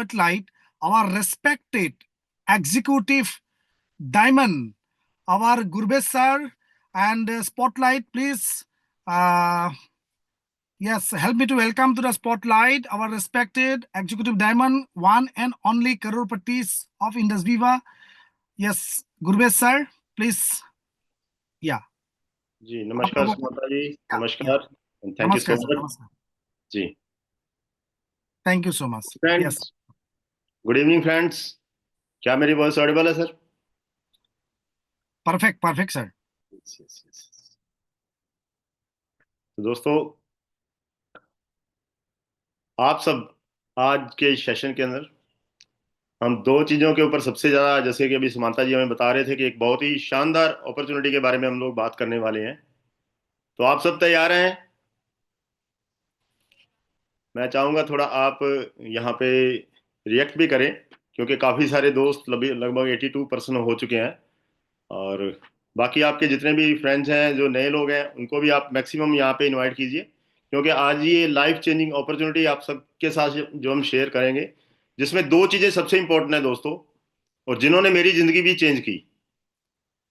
spotlight our respected executive diamond, our Gurbesh sir, and spotlight, please. Yes, help me to welcome to the spotlight our respected executive diamond, one and only Crorepati of Indus Viva. Yes, Gurbesh sir, please. Yeah. जी नमस्कार सुमंता जी, नमस्कार and thank you so Namaskar, sir. much. Namaskar. जी Thank you so much. Friends, Yes. Good evening friends. क्या मेरी voice audible है sir? Perfect, perfect, sir. yes. तो दोस्तों, आप सब आज के सेशन के अंदर हम दो चीजों के ऊपर सबसे ज्यादा, जैसे कि अभी सुमंता जी हमें बता रहे थे कि एक बहुत ही शानदार अपॉर्चुनिटी के बारे में हम लोग बात करने वाले हैं. तो आप सब तैयार हैं? मैं चाहूंगा थोड़ा आप यहाँ पे रिएक्ट भी करें, क्योंकि काफी सारे दोस्त लगभग 82% हो चुके हैं. और बाकी आपके जितने भी फ्रेंड्स हैं, जो नए लोग हैं, उनको भी आप मैक्सिमम यहाँ पे इनवाइट कीजिए, क्योंकि आज ये लाइफ चेंजिंग अपॉर्चुनिटी आप सबके साथ जो हम शेयर करेंगे, जिसमें दो चीज़ें सबसे इंपॉर्टेंट है दोस्तों, और जिन्होंने मेरी ज़िंदगी भी चेंज की.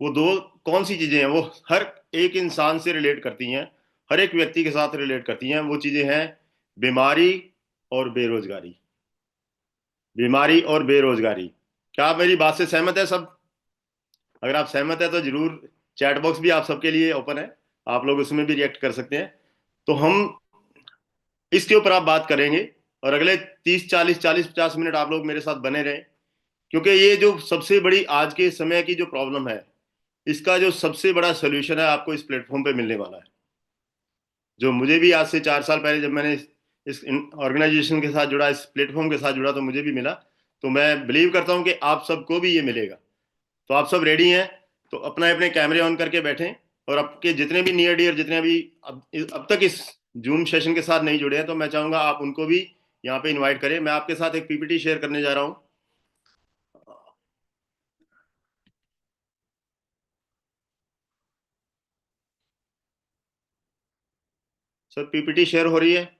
वो दो कौन सी चीज़ें हैं? वो हर एक इंसान से रिलेट करती हैं, हर एक व्यक्ति के साथ रिलेट करती हैं. वो चीज़ें हैं बीमारी और बेरोजगारी. बीमारी और बेरोजगारी. क्या आप मेरी बात से सहमत है सब? अगर आप सहमत है तो जरूर, चैट बॉक्स भी आप सबके लिए ओपन है, आप लोग उसमें भी रिएक्ट कर सकते हैं. तो हम इसके ऊपर आप बात करेंगे, और अगले 30 40 40 50 मिनट आप लोग मेरे साथ बने रहें, क्योंकि ये जो सबसे बड़ी आज के समय की जो प्रॉब्लम है, इसका जो सबसे बड़ा सोल्यूशन है आपको इस प्लेटफॉर्म पे मिलने वाला है. जो मुझे भी आज से 4 साल पहले जब मैंने इस ऑर्गेनाइजेशन के साथ जुड़ा, इस प्लेटफॉर्म के साथ जुड़ा, तो मुझे भी मिला. तो मैं बिलीव करता हूं कि आप सबको भी ये मिलेगा. तो आप सब रेडी हैं? तो अपना अपने कैमरे ऑन करके बैठें, और आपके जितने भी नियर डियर, जितने भी अब तक इस जूम सेशन के साथ नहीं जुड़े हैं, तो मैं चाहूंगा आप उनको भी यहाँ पे इनवाइट करें. मैं आपके साथ एक पीपीटी शेयर करने जा रहा हूँ. सर, पीपीटी शेयर हो रही है?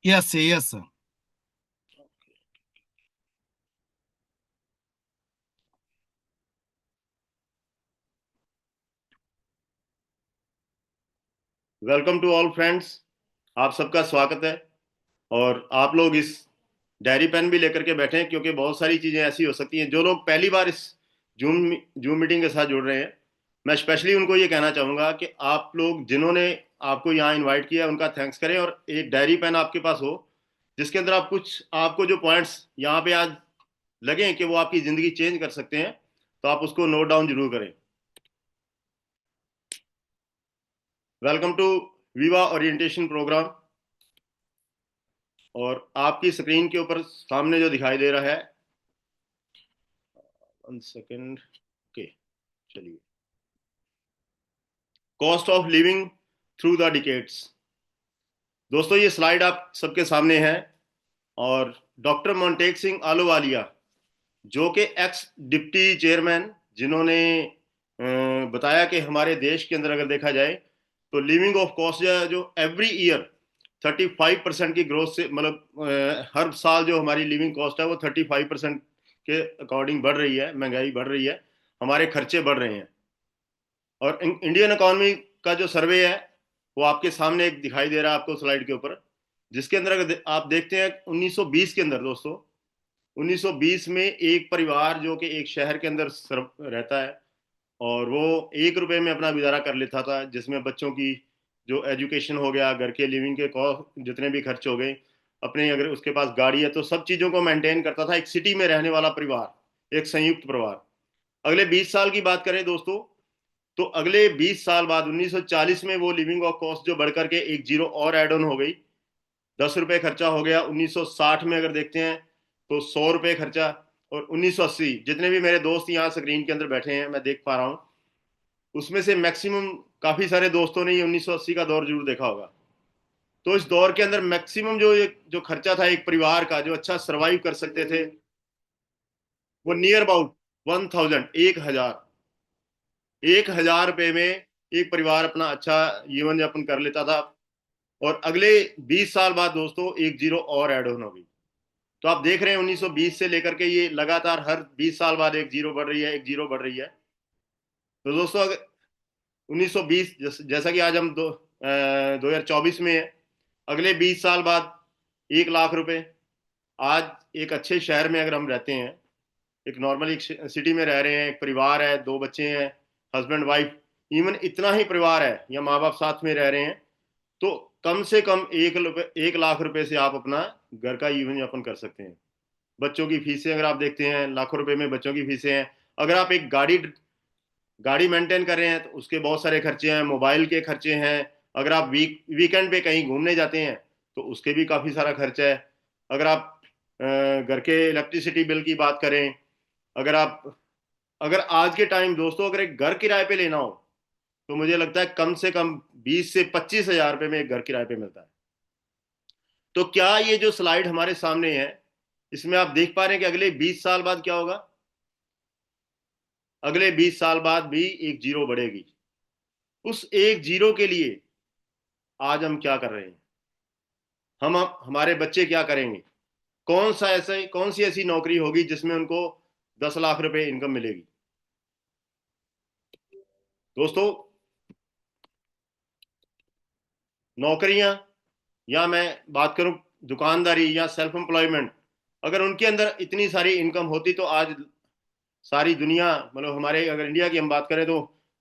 Yes, sir. Yes, sir. Welcome to all friends. आप सबका स्वागत है. और आप लोग इस डायरी पेन भी लेकर के बैठे हैं, क्योंकि बहुत सारी चीज़ें ऐसी हो सकती हैं. जो लोग पहली बार इस जूम जूम मीटिंग के साथ जुड़ रहे हैं, मैं स्पेशली उनको ये कहना चाहूँगा कि आप लोग जिन्होंने आपको यहाँ इनवाइट किया, उनका थैंक्स करें, और एक डायरी पेन आपके पास हो, जिसके अंदर आप आपको जो पॉइंट्स यहाँ पे आज लगें कि वो आपकी ज़िंदगी चेंज कर सकते हैं, तो आप उसको नोट डाउन जरूर करें. वेलकम टू विवा ओरिएंटेशन प्रोग्राम. और आपकी स्क्रीन के ऊपर सामने जो दिखाई दे रहा है, 1 सेकेंड, ओके, चलिए. Cost of living through the decades. दोस्तों, ये स्लाइड आप सबके सामने है, और डॉक्टर मोंटेक सिंह आलूवालिया, जो कि एक्स डिप्टी चेयरमैन, जिन्होंने बताया कि हमारे देश के अंदर अगर देखा जाए तो लिविंग ऑफ कॉस्ट जो एवरी ईयर 35% की ग्रोथ से, मतलब हर साल जो हमारी लिविंग कॉस्ट है वो 35% के अकॉर्डिंग बढ़ रही है. महंगाई बढ़ रही है, हमारे खर्चे बढ़ रहे हैं. और इंडियन इकोनॉमी का जो सर्वे है वो आपके सामने एक दिखाई दे रहा है आपको स्लाइड के ऊपर, जिसके अंदर अगर आप देखते हैं 1920 के अंदर, दोस्तों 1920 में एक परिवार जो कि एक शहर के अंदर रहता है, और वो 1 रुपए में अपना गुजारा कर लेता था, जिसमें बच्चों की जो एजुकेशन हो गया, घर के लिविंग के कॉस्ट जितने भी खर्च हो गए, अपने अगर उसके पास गाड़ी है तो सब चीज़ों को मेंटेन करता था. एक सिटी में रहने वाला परिवार, एक संयुक्त परिवार. अगले 20 साल की बात करें दोस्तों, तो अगले 20 साल बाद 1940 में वो लिविंग ऑफ कॉस्ट जो बढ़कर के एक जीरो और एड ऑन हो गई, 10 रुपए खर्चा हो गया. 1960 में अगर देखते हैं तो 100 रुपए खर्चा. और 1980, जितने भी मेरे दोस्त यहाँ स्क्रीन के अंदर बैठे हैं, मैं देख पा रहा हूँ, उसमें से मैक्सिमम काफी सारे दोस्तों ने ये 1980 का दौर जरूर देखा होगा. तो इस दौर के अंदर मैक्सिमम जो खर्चा था एक परिवार का, जो अच्छा सरवाइव कर सकते थे, वो नियर अबाउट 1000, 1000 रुपए में एक परिवार अपना अच्छा जीवन यापन कर लेता था. और अगले 20 साल बाद दोस्तों एक जीरो और ऐड ऑन हो गई. तो आप देख रहे हैं 1920 से लेकर के ये लगातार हर 20 साल बाद एक जीरो बढ़ रही है, एक जीरो बढ़ रही है। तो दोस्तों अगर 1920 जैसा कि आज हम 2024 में है, अगले 20 साल बाद 1 लाख रुपए। आज एक अच्छे शहर में अगर हम रहते हैं, एक नॉर्मल एक सिटी में रह रहे हैं, एक परिवार है, 2 बच्चे हैं, हस्बैंड वाइफ, इवन इतना ही परिवार है या माँ बाप साथ में रह रहे हैं, तो कम से कम 1 लाख रुपए से आप अपना घर का जीवन यापन कर सकते हैं। बच्चों की फीसें अगर आप देखते हैं, लाखों रुपए में बच्चों की फीसें हैं। अगर आप एक गाड़ी गाड़ी मेंटेन कर रहे हैं तो उसके बहुत सारे खर्चे हैं, मोबाइल के खर्चे हैं। अगर आप वीकेंड पे कहीं घूमने जाते हैं तो उसके भी काफ़ी सारा खर्चा है। अगर आप घर के इलेक्ट्रिसिटी बिल की बात करें, अगर आज के टाइम दोस्तों अगर एक घर किराए पे लेना हो तो मुझे लगता है कम से कम 20 से 25 हज़ार रुपये में एक घर किराए पे मिलता है। तो क्या ये जो स्लाइड हमारे सामने है, इसमें आप देख पा रहे हैं कि अगले 20 साल बाद क्या होगा? अगले 20 साल बाद भी एक जीरो बढ़ेगी। उस एक जीरो के लिए आज हम क्या कर रहे हैं? हम हमारे बच्चे क्या करेंगे? कौन सी ऐसी नौकरी होगी जिसमें उनको 10 लाख रुपए इनकम मिलेगी? दोस्तों नौकरियां, या मैं बात करूं दुकानदारी या सेल्फ एम्प्लॉयमेंट, अगर उनके अंदर इतनी सारी इनकम होती तो आज सारी दुनिया, मतलब हमारे अगर इंडिया की हम बात करें तो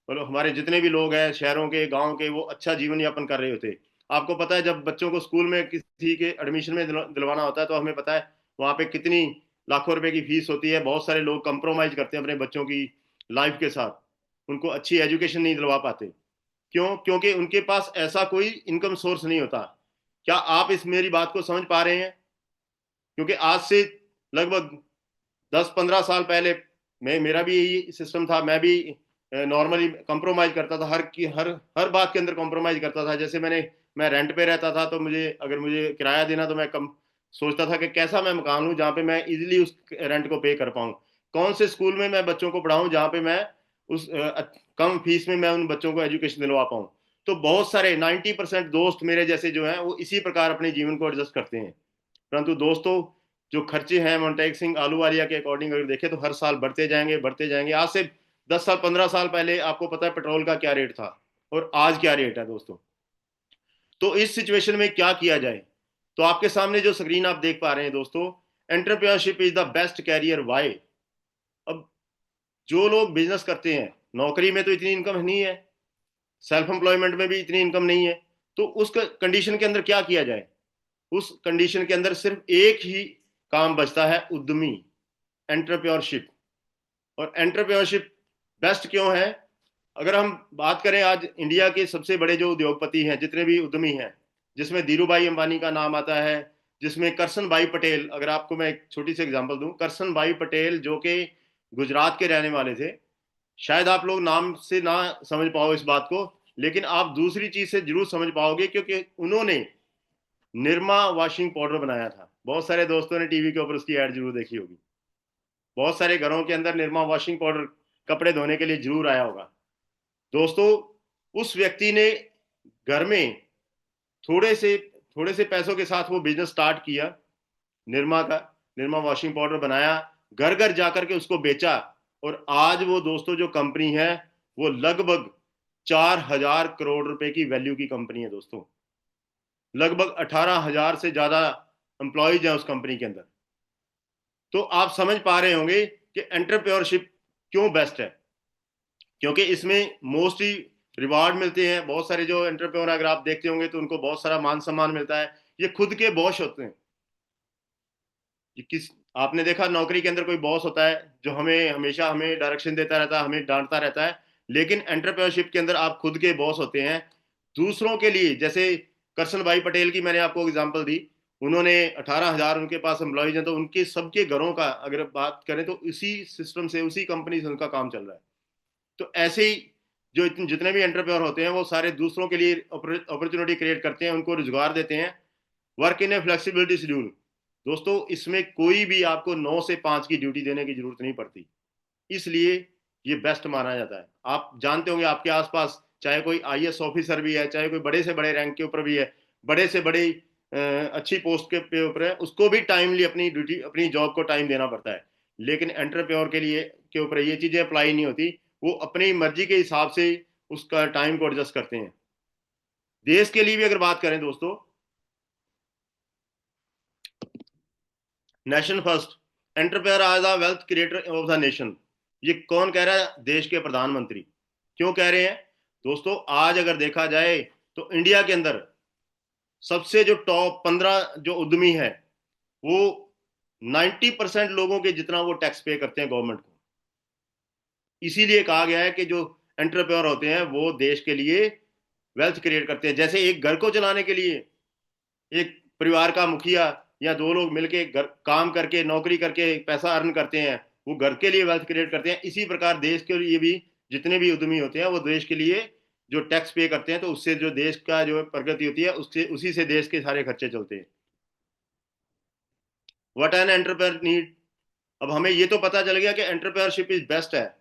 मतलब हमारे जितने भी लोग हैं शहरों के, गांव के, वो अच्छा जीवन यापन कर रहे होते। आपको पता है जब बच्चों को स्कूल में किसी के एडमिशन में दिलवाना होता है तो हमें पता है वहाँ पे कितनी लाखों रुपए की फीस होती है। बहुत सारे लोग कंप्रोमाइज करते हैं अपने बच्चों की लाइफ के साथ, उनको अच्छी एजुकेशन नहीं दिलवा पाते। क्यों? क्योंकि उनके पास ऐसा कोई इनकम सोर्स नहीं होता। क्या आप इस मेरी बात को समझ पा रहे हैं? क्योंकि आज से लगभग 10-15 साल पहले मेरा भी यही सिस्टम था। मैं भी नॉर्मली कंप्रोमाइज करता था, हर बात के अंदर कंप्रोमाइज करता था। जैसे मैं रेंट पे रहता था तो मुझे किराया देना तो मैं कम सोचता था कि कैसा मैं मकान लूँ जहाँ पे मैं इजीली उस रेंट को पे कर पाऊँ। कौन से स्कूल में मैं बच्चों को पढ़ाऊँ जहाँ पे मैं उस कम फीस में मैं उन बच्चों को एजुकेशन दिलवा पाऊँ। तो बहुत सारे 90% दोस्त मेरे जैसे जो हैं वो इसी प्रकार अपने जीवन को एडजस्ट करते हैं। परंतु दोस्तों जो खर्चे हैं मोन्टेक सिंह आलूवालिया के अकॉर्डिंग अगर देखें तो हर साल बढ़ते जाएंगे, बढ़ते जाएंगे। आज से 10 साल 15 साल पहले आपको पता है पेट्रोल का क्या रेट था और आज क्या रेट है दोस्तों। तो इस सिचुएशन में क्या किया जाए? तो आपके सामने जो स्क्रीन आप देख पा रहे हैं दोस्तों, entrepreneurship is the best career why. अब जो लोग बिजनेस करते हैं, नौकरी में तो इतनी इनकम नहीं है, सेल्फ एम्प्लॉयमेंट में भी इतनी इनकम नहीं है, तो उस कंडीशन के अंदर क्या किया जाए? उस कंडीशन के अंदर सिर्फ एक ही काम बचता है, उद्यमी, एंटरप्रेन्योरशिप। और एंटरप्रेन्योरशिप बेस्ट क्यों है? अगर हम बात करें आज इंडिया के सबसे बड़े जो उद्योगपति हैं, जितने भी उद्यमी हैं, जिसमें धीरू भाई अंबानी का नाम आता है, जिसमें करसन भाई पटेल, अगर आपको मैं एक छोटी सी एग्जांपल दूं, करसन भाई पटेल जो कि गुजरात के रहने वाले थे। शायद आप लोग नाम से ना समझ पाओ इस बात को, लेकिन आप दूसरी चीज से जरूर समझ पाओगे क्योंकि उन्होंने निरमा वॉशिंग पाउडर बनाया था। बहुत सारे दोस्तों ने टीवी के ऊपर उसकी एड जरूर देखी होगी। बहुत सारे घरों के अंदर निरमा वॉशिंग पाउडर कपड़े धोने के लिए जरूर आया होगा। दोस्तों उस व्यक्ति ने घर में थोड़े से थोड़े से पैसों के साथ वो बिजनेस स्टार्ट किया, निरमा वॉशिंग पाउडर बनाया, घर घर जाकर के उसको बेचा, और आज वो दोस्तों जो कंपनी है वो लगभग 4,000 करोड़ रुपए की वैल्यू की कंपनी है दोस्तों। लगभग 18,000 से ज्यादा एम्प्लॉयज हैं उस कंपनी के अंदर। तो आप समझ पा रहे होंगे कि एंटरप्रेन्योरशिप क्यों बेस्ट है, क्योंकि इसमें मोस्टली रिवार्ड मिलते हैं। बहुत सारे जो एंटरप्रेन्योर अगर आप देखते होंगे तो उनको बहुत सारा मान सम्मान मिलता है। ये खुद के बॉस होते हैं। ये किस आपने देखा नौकरी के अंदर कोई बॉस होता है जो हमेशा हमें डायरेक्शन देता रहता है, हमें डांटता रहता है। लेकिन एंटरप्रेन्योरशिप के अंदर आप खुद के बॉस होते हैं दूसरों के लिए। जैसे करसन भाई पटेल की मैंने आपको एग्जांपल दी, उन्होंने 18,000 उनके पास एम्प्लॉयज हैं, तो उनके सबके घरों का अगर बात करें तो इसी सिस्टम से, उसी कंपनी से उनका काम चल रहा है। तो ऐसे ही जो जितने भी एंटरप्रेन्योर होते हैं वो सारे दूसरों के लिए अपॉर्चुनिटी क्रिएट करते हैं, उनको रोजगार देते हैं। Work in A flexibility schedule. दोस्तों इसमें कोई भी आपको 9 से 5 की ड्यूटी देने की जरूरत नहीं पड़ती, इसलिए ये बेस्ट माना जाता है। आप जानते होंगे आपके आसपास चाहे कोई आईएएस ऑफिसर भी है, चाहे कोई बड़े से बड़े रैंक के ऊपर भी है, बड़े से बड़े अच्छी पोस्ट के ऊपर है, उसको भी टाइमली अपनी ड्यूटी, अपनी जॉब को टाइम देना पड़ता है। लेकिन एंटरप्रेन्योर के ऊपर ये चीजें अप्लाई नहीं होती। वो अपनी मर्जी के हिसाब से उसका टाइम को एडजस्ट करते हैं। देश के लिए भी अगर बात करें दोस्तों, नेशन फर्स्ट, एंटरप्रेन्योर आज the wealth creator of the nation, ये कौन कह रहा है? देश के प्रधानमंत्री। क्यों कह रहे हैं दोस्तों? आज अगर देखा जाए तो इंडिया के अंदर सबसे जो टॉप 15 जो उद्यमी है, वो 90% लोगों के जितना वो टैक्स पे करते हैं गवर्नमेंट को। इसीलिए कहा गया है कि जो एंटरप्रेन्योर होते हैं वो देश के लिए वेल्थ क्रिएट करते हैं। जैसे एक घर को चलाने के लिए एक परिवार का मुखिया या दो लोग मिलके घर काम करके, नौकरी करके पैसा अर्न करते हैं, वो घर के लिए वेल्थ क्रिएट करते हैं। इसी प्रकार देश के लिए भी जितने भी उद्यमी होते हैं वो देश के लिए जो टैक्स पे करते हैं, तो उससे जो देश का जो प्रगति होती है, उससे उसी से देश के सारे खर्चे चलते हैं। What an entrepreneur need. अब हमें ये तो पता चल गया कि एंटरप्रेन्योरशिप इज बेस्ट है,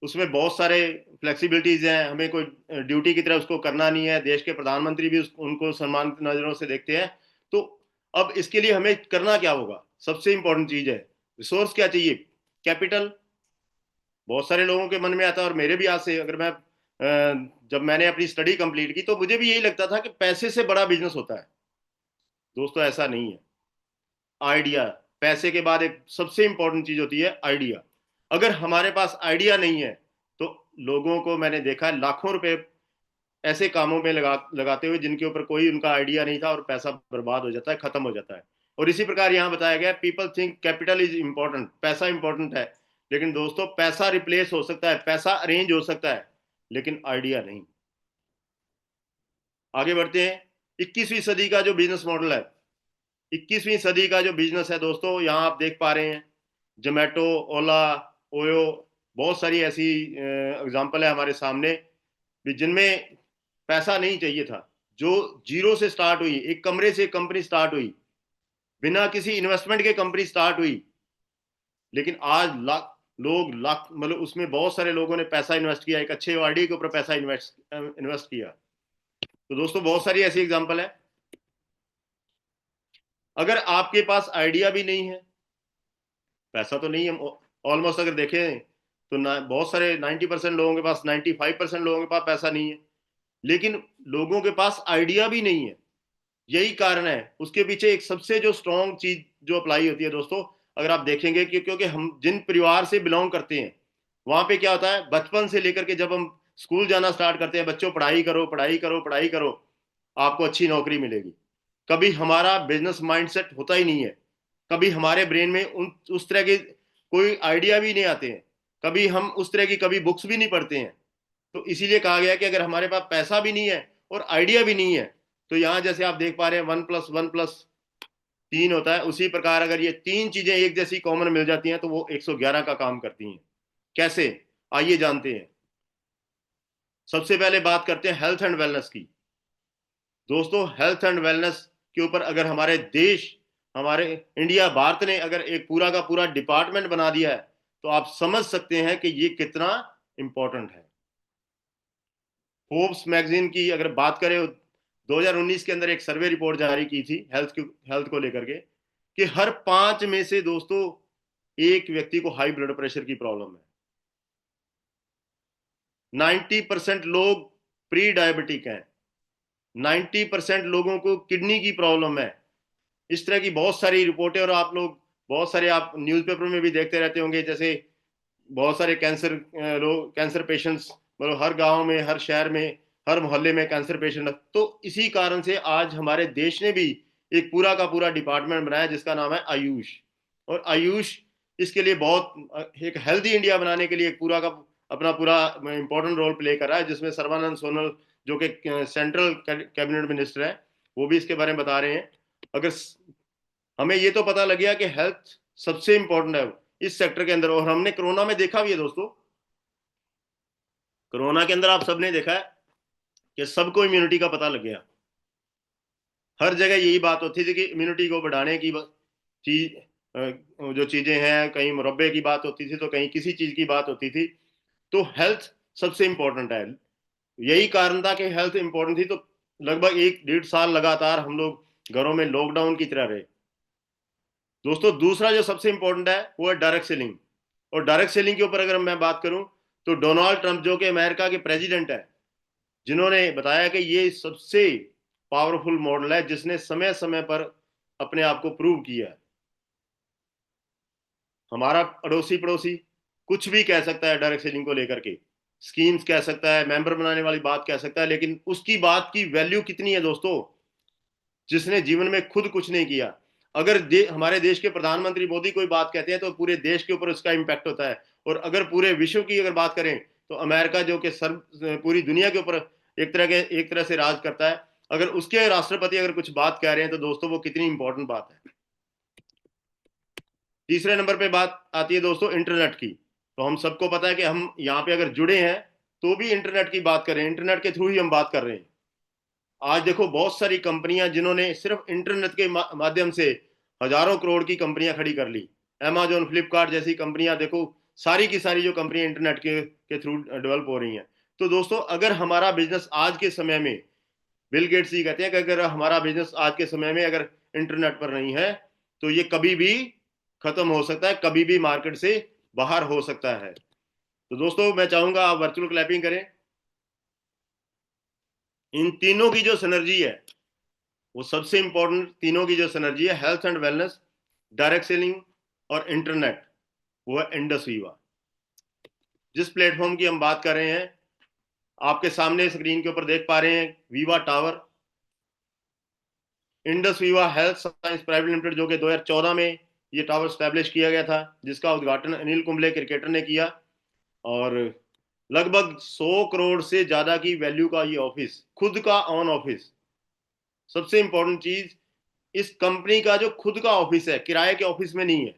उसमें बहुत सारे फ्लेक्सिबिलिटीज हैं, हमें कोई ड्यूटी की तरह उसको करना नहीं है, देश के प्रधानमंत्री भी उनको सम्मान नजरों से देखते हैं। तो अब इसके लिए हमें करना क्या होगा? सबसे इंपॉर्टेंट चीज है रिसोर्स क्या चाहिए? कैपिटल। बहुत सारे लोगों के मन में आता है, और मेरे भी आज से, अगर मैं जब मैंने अपनी स्टडी कंप्लीट की तो मुझे भी यही लगता था कि पैसे से बड़ा बिजनेस होता है। दोस्तों ऐसा नहीं है। आइडिया, पैसे के बाद एक सबसे इंपॉर्टेंट चीज होती है आइडिया। अगर हमारे पास आइडिया नहीं है तो लोगों को मैंने देखा है लाखों रुपए ऐसे कामों में लगाते हुए जिनके ऊपर कोई उनका आइडिया नहीं था, और पैसा बर्बाद हो जाता है, खत्म हो जाता है। और इसी प्रकार यहाँ बताया गया, people think capital is important, पैसा इंपॉर्टेंट है। लेकिन दोस्तों पैसा रिप्लेस हो सकता है, पैसा अरेंज हो सकता है, लेकिन आइडिया नहीं। आगे बढ़ते हैं। 21वीं सदी का जो बिजनेस मॉडल है, 21वीं सदी का जो बिजनेस है दोस्तों, यहाँ आप देख पा रहे हैं जोमेटो, ओला, ओयो, बहुत सारी ऐसी एग्जांपल है हमारे सामने जिनमें पैसा नहीं चाहिए था, जो जीरो से स्टार्ट हुई, एक कमरे से कंपनी स्टार्ट हुई, बिना किसी इन्वेस्टमेंट के कंपनी स्टार्ट हुई। लेकिन आज लाख लोग, लाख मतलब उसमें बहुत सारे लोगों ने पैसा इन्वेस्ट किया, एक अच्छे आइडिया के ऊपर पैसा इन्वेस्ट किया। तो दोस्तों बहुत सारी ऐसी एग्जांपल है। अगर आपके पास आइडिया भी नहीं है, पैसा तो नहीं है, ऑलमोस्ट अगर देखें तो बहुत सारे 90% लोगों के पास, 95% लोगों के पास पैसा नहीं है, लेकिन लोगों के पास आइडिया भी नहीं है। यही कारण है। उसके पीछे एक सबसे जो स्ट्रॉन्ग चीज जो अप्लाई होती है दोस्तों, अगर आप देखेंगे कि क्योंकि हम जिन परिवार से बिलोंग करते हैं, वहां पे क्या होता है, बचपन से लेकर के जब हम स्कूल जाना स्टार्ट करते हैं, बच्चों पढ़ाई करो, पढ़ाई करो, पढ़ाई करो, आपको अच्छी नौकरी मिलेगी। कभी हमारा बिजनेस माइंडसेट होता ही नहीं है, कभी हमारे ब्रेन में उस तरह के कोई आइडिया भी नहीं आते हैं, कभी हम उस तरह की कभी बुक्स भी नहीं पढ़ते हैं। तो इसीलिए कहा गया कि अगर हमारे पास पैसा भी नहीं है और आइडिया भी नहीं है, तो यहां जैसे आप देख पा रहे हैं 1+1+3 होता है, उसी प्रकार अगर ये तीन चीजें एक जैसी कॉमन मिल जाती हैं तो वो 111 का काम करती हैं। कैसे? आइए जानते हैं। सबसे पहले बात करते हैं हेल्थ एंड वेलनेस की। दोस्तों हेल्थ एंड वेलनेस के ऊपर अगर हमारे देश, हमारे इंडिया, भारत ने अगर एक पूरा का पूरा डिपार्टमेंट बना दिया है, तो आप समझ सकते हैं कि ये कितना इंपॉर्टेंट है। फोर्ब्स मैगजीन की अगर बात करें, 2019 के अंदर एक सर्वे रिपोर्ट जारी की थी हेल्थ को लेकर के, कि हर 5 में से दोस्तों एक व्यक्ति को हाई ब्लड प्रेशर की प्रॉब्लम है। 90% लोग प्री डायबिटिक हैं, 90% लोगों को किडनी की प्रॉब्लम है। इस तरह की बहुत सारी रिपोर्टें, और आप लोग बहुत सारे आप न्यूज़पेपर में भी देखते रहते होंगे, जैसे बहुत सारे कैंसर पेशेंट्स, मतलब हर गांव में, हर शहर में, हर मोहल्ले में कैंसर पेशेंट। तो इसी कारण से आज हमारे देश ने भी एक पूरा का पूरा डिपार्टमेंट बनाया जिसका नाम है आयुष। और आयुष इसके लिए बहुत एक हेल्दी इंडिया बनाने के लिए एक पूरा का अपना पूरा इंपॉर्टेंट रोल प्ले कर रहा है, जिसमें सर्बानंद सोनोवाल जो कि सेंट्रल कैबिनेट मिनिस्टर है, वो भी इसके बारे में बता रहे हैं। अगर हमें ये तो पता लग गया कि हेल्थ सबसे इंपॉर्टेंट है इस सेक्टर के अंदर, और हमने कोरोना में देखा भी है दोस्तों, कोरोना के अंदर आप सबने देखा है कि सबको इम्यूनिटी का पता लग गया। हर जगह यही बात होती थी कि इम्यूनिटी को बढ़ाने की चीज, जो चीजें हैं, कहीं मुरब्बे की बात होती थी तो कहीं किसी चीज की बात होती थी। तो हेल्थ सबसे इंपॉर्टेंट है। यही कारण था कि हेल्थ इंपॉर्टेंट थी, तो लगभग 1-1.5 साल लगातार हम लोग घरों में लॉकडाउन की तरह रहे। दोस्तों दूसरा जो सबसे इंपॉर्टेंट है वो है डायरेक्ट सेलिंग। और डायरेक्ट सेलिंग के ऊपर अगर मैं बात करूं तो डोनाल्ड ट्रंप जो कि अमेरिका के प्रेसिडेंट है, जिन्होंने बताया कि ये सबसे पावरफुल मॉडल है जिसने समय समय पर अपने आप को प्रूव किया है। हमारा अड़ोसी पड़ोसी कुछ भी कह सकता है डायरेक्ट सेलिंग को लेकर के, स्कीम्स कह सकता है, मेंबर बनाने वाली बात कह सकता है, लेकिन उसकी बात की वैल्यू कितनी है दोस्तों, जिसने जीवन में खुद कुछ नहीं किया। अगर हमारे देश के प्रधानमंत्री मोदी कोई बात कहते हैं तो पूरे देश के ऊपर उसका इंपैक्ट होता है। और अगर पूरे विश्व की अगर बात करें तो अमेरिका जो कि पूरी दुनिया के ऊपर एक तरह से राज करता है, अगर उसके राष्ट्रपति अगर कुछ बात कह रहे हैं तो दोस्तों वो कितनी इंपॉर्टेंट बात है। तीसरे नंबर पे बात आती है दोस्तों इंटरनेट की। तो हम सबको पता है कि हम यहाँ पे अगर जुड़े हैं तो भी इंटरनेट की बात करें, इंटरनेट के थ्रू ही हम बात कर रहे हैं। आज देखो बहुत सारी कंपनियां जिन्होंने सिर्फ इंटरनेट के माध्यम से हजारों करोड़ की कंपनियां खड़ी कर ली, अमेजोन फ्लिपकार्ट जैसी कंपनियां देखो, सारी की सारी जो कंपनियां इंटरनेट के थ्रू डेवलप हो रही हैं। तो दोस्तों अगर हमारा बिजनेस आज के समय में, बिल गेट्स ही कहते हैं कि अगर हमारा बिजनेस आज के समय में अगर इंटरनेट पर नहीं है तो ये कभी भी खत्म हो सकता है, कभी भी मार्केट से बाहर हो सकता है। तो दोस्तों मैं चाहूंगा आप वर्चुअल क्लैपिंग करें। इन तीनों की जो सिनर्जी है, वो सबसे इंपॉर्टेंट तीनों की जो सिनर्जी है, health and wellness, direct selling और इंटरनेट, वो है इंडस वीवा। जिस प्लेटफॉर्म की हम बात कर रहे हैं, आपके सामने स्क्रीन के ऊपर देख पा रहे हैं Viva tower. Indus Viva health science private limited जो कि 2014 में ये टावर स्टैब्लिश किया गया था, जिसका उद्घाटन अनिल कुंबले क्रिकेटर ने किया। और लगभग 100 करोड़ से ज्यादा की वैल्यू का ये ऑफिस, खुद का ऑन ऑफिस। सबसे इंपॉर्टेंट चीज, इस कंपनी का जो खुद का ऑफिस है, किराए के ऑफिस में नहीं है।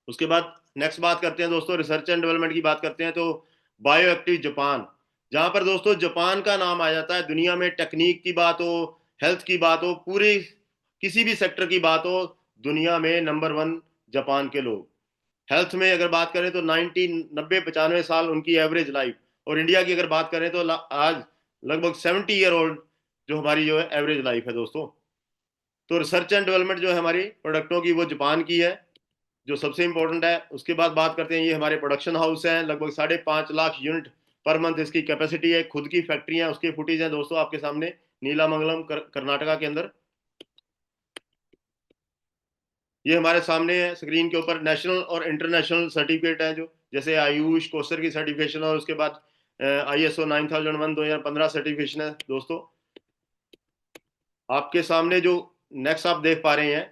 उसके बाद नेक्स्ट बात करते हैं दोस्तों, रिसर्च एंड डेवलपमेंट की बात करते हैं तो बायो एक्टिव जापान, जहां पर दोस्तों जापान का नाम आ जाता है दुनिया में, टेक्निक की बात हो, हेल्थ की बात हो, पूरी किसी भी सेक्टर की बात हो, दुनिया में नंबर 1 जापान के लोग। हेल्थ में अगर बात करें तो 90 95 साल उनकी एवरेज लाइफ, और इंडिया की अगर बात करें तो आज लगभग 70 ईयर ओल्ड जो हमारी जो है एवरेज लाइफ है दोस्तों। तो रिसर्च एंड डेवलपमेंट जो है हमारी प्रोडक्टों की, वो जापान की है, जो सबसे इंपॉर्टेंट है। उसके बाद बात करते हैं, ये हमारे प्रोडक्शन हाउस हैं, लगभग 5.5 लाख यूनिट पर मंथ इसकी कैपेसिटी है, खुद की फैक्ट्री है, उसके फुटेज है दोस्तों आपके सामने, नीलामंगलम कर्नाटका के अंदर। ये हमारे सामने है स्क्रीन के ऊपर, नेशनल और इंटरनेशनल सर्टिफिकेट है, जो जैसे आयुष कोस्टर की सर्टिफिकेशन, और उसके बाद ISO 9001 2015 सर्टिफिकेशन है दोस्तों। आपके सामने जो नेक्स्ट आप देख पा रहे हैं,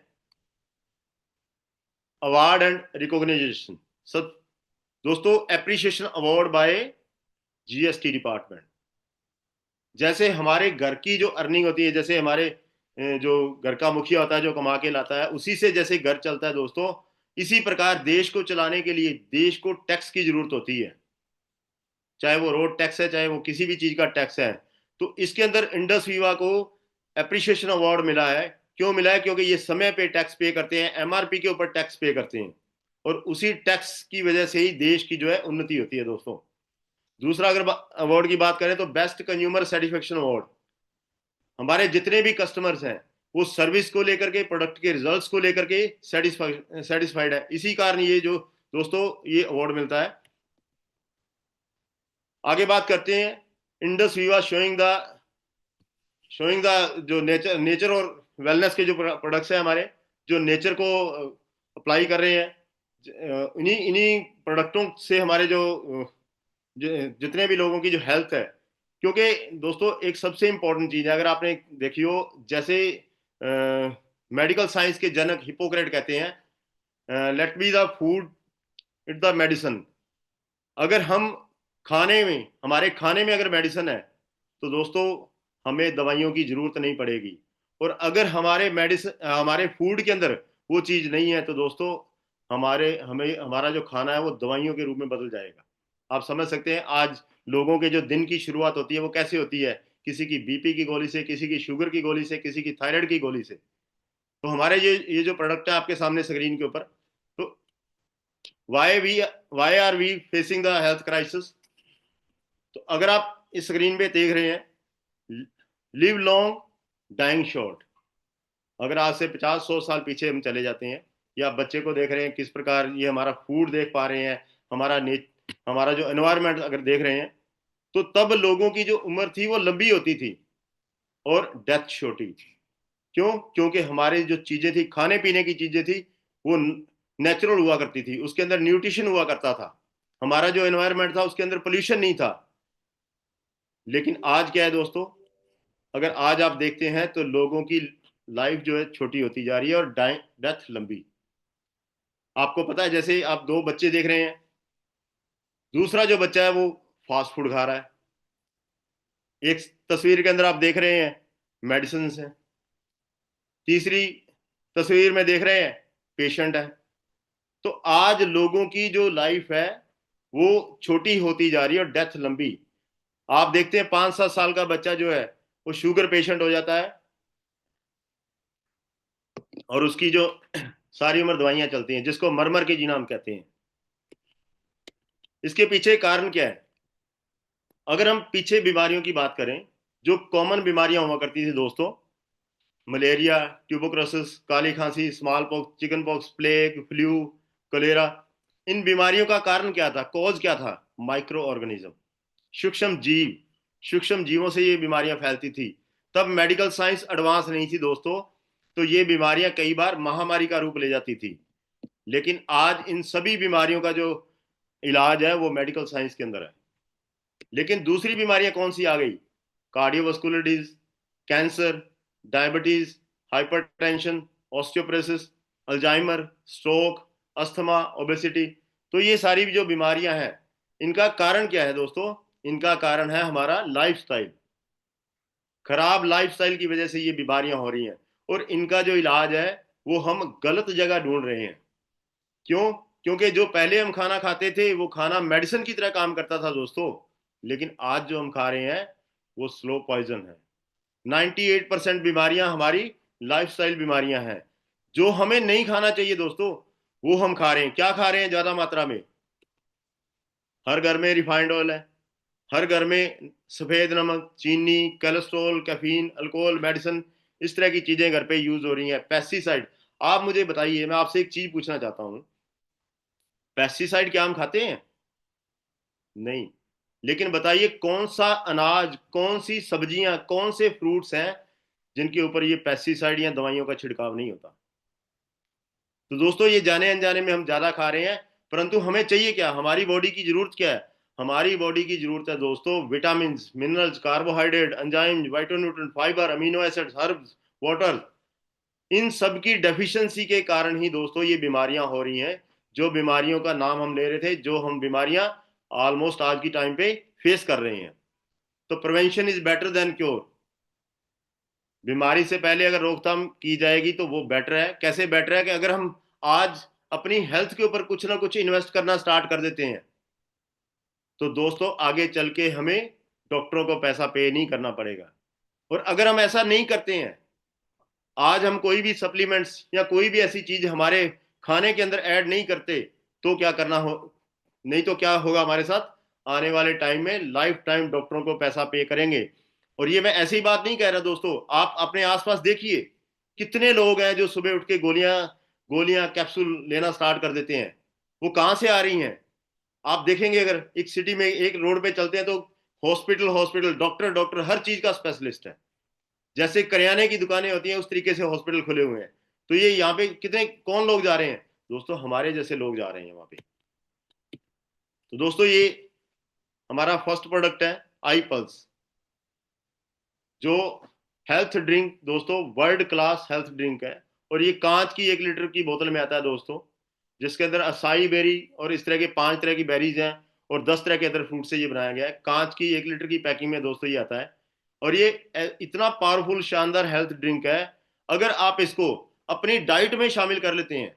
अवार्ड एंड रिकॉग्निशन, सब दोस्तों appreciation award bye GST department. जैसे हमारे घर की जो अर्निंग होती है, जैसे हमारे जो घर का मुखिया होता है जो कमा के लाता है, उसी से जैसे घर चलता है दोस्तों, इसी प्रकार देश को चलाने के लिए देश को टैक्स की जरूरत होती है, चाहे वो रोड टैक्स है, चाहे वो किसी भी चीज का टैक्स है। तो इसके अंदर इंडस वीवा को एप्रिसिएशन अवार्ड मिला है। क्यों मिला है? क्योंकि ये समय पे टैक्स पे करते हैं, MRP के ऊपर टैक्स पे करते हैं, और उसी टैक्स की वजह से ही देश की जो है उन्नति होती है दोस्तों। दूसरा अगर अवार्ड की बात करें तो बेस्ट कंज्यूमर सेटिस्फेक्शन अवार्ड। हमारे जितने भी कस्टमर्स हैं वो सर्विस को लेकर के, प्रोडक्ट के रिजल्ट्स को लेकर के सेटिस्फाइड है, इसी कारण ये जो दोस्तों ये अवार्ड मिलता है। आगे बात करते हैं, इंडस वीवा शोइंग द जो नेचर और वेलनेस के जो प्रोडक्ट्स हैं हमारे, जो नेचर को अप्लाई कर रहे हैं, इन्हीं इन्हीं प्रोडक्टों से हमारे जो जितने भी लोगों की जो हेल्थ है। क्योंकि दोस्तों एक सबसे इंपॉर्टेंट चीज है, अगर आपने देखी हो, जैसे मेडिकल साइंस के जनक हिपोक्रेट कहते हैं, let be the food it the medicine. अगर हम खाने में, हमारे खाने में अगर मेडिसिन है तो दोस्तों हमें दवाइयों की जरूरत नहीं पड़ेगी। और अगर हमारे मेडिसिन, हमारे फूड के अंदर वो चीज नहीं है तो दोस्तों हमारा जो खाना है वो दवाइयों के रूप में बदल जाएगा। आप समझ सकते हैं आज लोगों के जो दिन की शुरुआत होती है वो कैसे होती है, किसी की BP की गोली से, किसी की शुगर की गोली से, किसी की थायराइड की गोली से। तो हमारे ये जो प्रोडक्ट है आपके सामने स्क्रीन के ऊपर, तो why are we facing the health crisis. तो अगर आप इस स्क्रीन पे देख रहे हैं, लिव लॉन्ग डाइंग शॉर्ट, अगर आज से 50-100 साल पीछे हम चले जाते हैं, या बच्चे को देख रहे हैं किस प्रकार ये हमारा फूड देख पा रहे हैं, हमारा जो एनवायरनमेंट अगर देख रहे हैं, तो तब लोगों की जो उम्र थी वो लंबी होती थी और डेथ छोटी। क्यों? क्योंकि हमारी जो चीजें थी, खाने पीने की चीजें थी, वो नेचुरल हुआ करती थी, उसके अंदर न्यूट्रिशन हुआ करता था। हमारा जो एनवायरनमेंट था उसके अंदर पोल्यूशन नहीं था। लेकिन आज क्या है दोस्तों, अगर आज आप देखते हैं तो लोगों की लाइफ जो है छोटी होती जा रही है और डेथ लंबी। आपको पता है, जैसे आप दो बच्चे देख रहे हैं, दूसरा जो बच्चा है वो फास्ट फूड खा रहा है, एक तस्वीर के अंदर आप देख रहे हैं मेडिसिन है, तीसरी तस्वीर में देख रहे हैं पेशेंट है। तो आज लोगों की जो लाइफ है वो छोटी होती जा रही है और डेथ लंबी। आप देखते हैं 5-7 साल का बच्चा जो है वो शुगर पेशेंट हो जाता है, और उसकी जो सारी उम्र दवाइयां चलती हैं, जिसको मर के जीना हम कहते हैं। इसके पीछे कारण क्या है? अगर हम पीछे बीमारियों की बात करें, जो कॉमन बीमारियां हुआ करती थी दोस्तों, मलेरिया, ट्यूबरकुलोसिस, काली खांसी, smallpox, chickenpox, plague, flu, cholera, इन बीमारियों का कारण क्या था? कॉज क्या था? माइक्रो ऑर्गेनिज्म, सूक्ष्म जीव। सूक्ष्म जीवों से ये बीमारियां फैलती थी। तब मेडिकल साइंस एडवांस नहीं थी दोस्तों, तो ये बीमारियां कई बार महामारी का रूप ले जाती थी। लेकिन आज इन सभी बीमारियों का जो इलाज है वो मेडिकल साइंस के अंदर है। लेकिन दूसरी बीमारियां कौन सी आ गई? Cardiovascular disease, cancer, diabetes, hypertension, osteoporosis, Alzheimer, stroke, asthma, obesity. तो ये सारी जो बीमारियां हैं, इनका कारण क्या है दोस्तों? इनका कारण है हमारा लाइफस्टाइल। खराब लाइफस्टाइल की वजह से ये बीमारियां हो रही हैं, और इनका जो इलाज है वो हम गलत जगह ढूंढ रहे हैं। क्यों? क्योंकि जो पहले हम खाना खाते थे वो खाना मेडिसिन की तरह काम करता था दोस्तों, लेकिन आज जो हम खा रहे हैं वो स्लो पॉइजन है। 98% बीमारियां हमारी लाइफस्टाइल बीमारियां हैं, जो हमें नहीं खाना चाहिए दोस्तों, वो हम खा रहे हैं। क्या खा रहे हैं ज्यादा मात्रा में? हर घर में रिफाइंड ऑयल है, हर घर में सफेद नमक, चीनी, कोलेस्ट्रॉल, कैफीन, अल्कोहल, मेडिसिन, इस तरह की चीजें घर पे यूज हो रही हैं। पेस्टिसाइड। आप मुझे बताइए, मैं आपसे एक चीज पूछना चाहता हूं, पेस्टिसाइड क्या हम खाते हैं? नहीं। लेकिन बताइए कौन सा अनाज, कौन सी सब्जियां, कौन से फ्रूट्स हैं जिनके ऊपर ये पेस्टिसाइड या दवाइयों का छिड़काव नहीं होता? तो दोस्तों ये जाने अनजाने में हम ज्यादा खा रहे हैं, परंतु हमें चाहिए क्या? हमारी बॉडी की जरूरत क्या है? हमारी बॉडी की जरूरत है दोस्तों vitamin, minerals, carbohydrate, enzyme, phytonutrient, fibre, amino acids, herbs, water. इन सब की डेफिशिएंसी के कारण ही दोस्तों ये बीमारियां हो रही हैं, जो बीमारियों का नाम हम ले रहे थे, जो हम बीमारियां ऑलमोस्ट आज की टाइम पे फेस कर रहे हैं। तो prevention is better than cure. बीमारी से पहले अगर रोकथाम की जाएगी तो वो बेटर है। कैसे बेटर है? कि अगर हम आज अपनी हेल्थ के ऊपर कुछ ना कुछ इन्वेस्ट करना स्टार्ट कर देते हैं, तो दोस्तों आगे चल के हमें डॉक्टरों को पैसा पे नहीं करना पड़ेगा। और अगर हम ऐसा नहीं करते हैं, आज हम कोई भी सप्लीमेंट्स या कोई भी ऐसी चीज हमारे खाने के अंदर ऐड नहीं करते, तो क्या करना हो, नहीं तो क्या होगा हमारे साथ? आने वाले टाइम में लाइफ टाइम डॉक्टरों को पैसा पे करेंगे। और ये मैं ऐसी बात नहीं कह रहा दोस्तों, आप अपने आसपास देखिए कितने लोग हैं जो सुबह उठ के गोलियां गोलियां कैप्सूल लेना स्टार्ट कर देते हैं। वो कहां से आ रही हैं? आप देखेंगे, अगर एक सिटी में एक रोड पे चलते हैं तो हॉस्पिटल हॉस्पिटल, डॉक्टर डॉक्टर, हर चीज का स्पेशलिस्ट है। जैसे करियाने की दुकानें होती हैं उस तरीके से हॉस्पिटल खुले हुए हैं। तो ये यहाँ पे कितने कौन लोग जा रहे हैं दोस्तों? हमारे जैसे लोग जा रहे हैं वहां पे। तो दोस्तों ये हमारा फर्स्ट प्रोडक्ट है आई पल्स, जो हेल्थ ड्रिंक दोस्तों वर्ल्ड क्लास हेल्थ ड्रिंक है। और ये कांच की 1 लीटर की बोतल में आता है दोस्तों, जिसके अंदर असाई बेरी और इस तरह के 5 तरह की बेरीज हैं, और 10 तरह के अदर फ्रूट से ये बनाया गया है। कांच की 1 लीटर की पैकिंग में दोस्तों ये आता है। और ये इतना पावरफुल शानदार हेल्थ ड्रिंक है, अगर आप इसको अपनी डाइट में शामिल कर लेते हैं,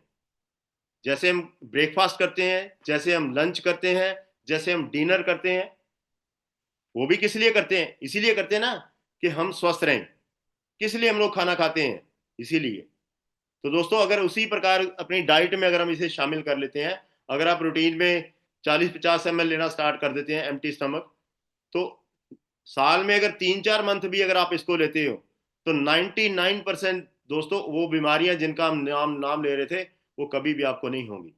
जैसे हम ब्रेकफास्ट करते हैं, जैसे हम लंच करते हैं, जैसे हम डिनर करते हैं, वो भी किस लिए करते हैं? इसीलिए करते हैं ना कि हम स्वस्थ रहें। किस लिए हम लोग खाना खाते हैं? इसीलिए। तो दोस्तों अगर उसी प्रकार अपनी डाइट में अगर हम इसे शामिल कर लेते हैं, अगर आप रूटीन में 40-50 ml लेना स्टार्ट कर देते हैं एम्प्टी स्टमक, तो साल में अगर 3-4 मंथ भी अगर आप इसको लेते हो, तो 99% दोस्तों वो बीमारियां जिनका हम नाम नाम ले रहे थे वो कभी भी आपको नहीं होंगी।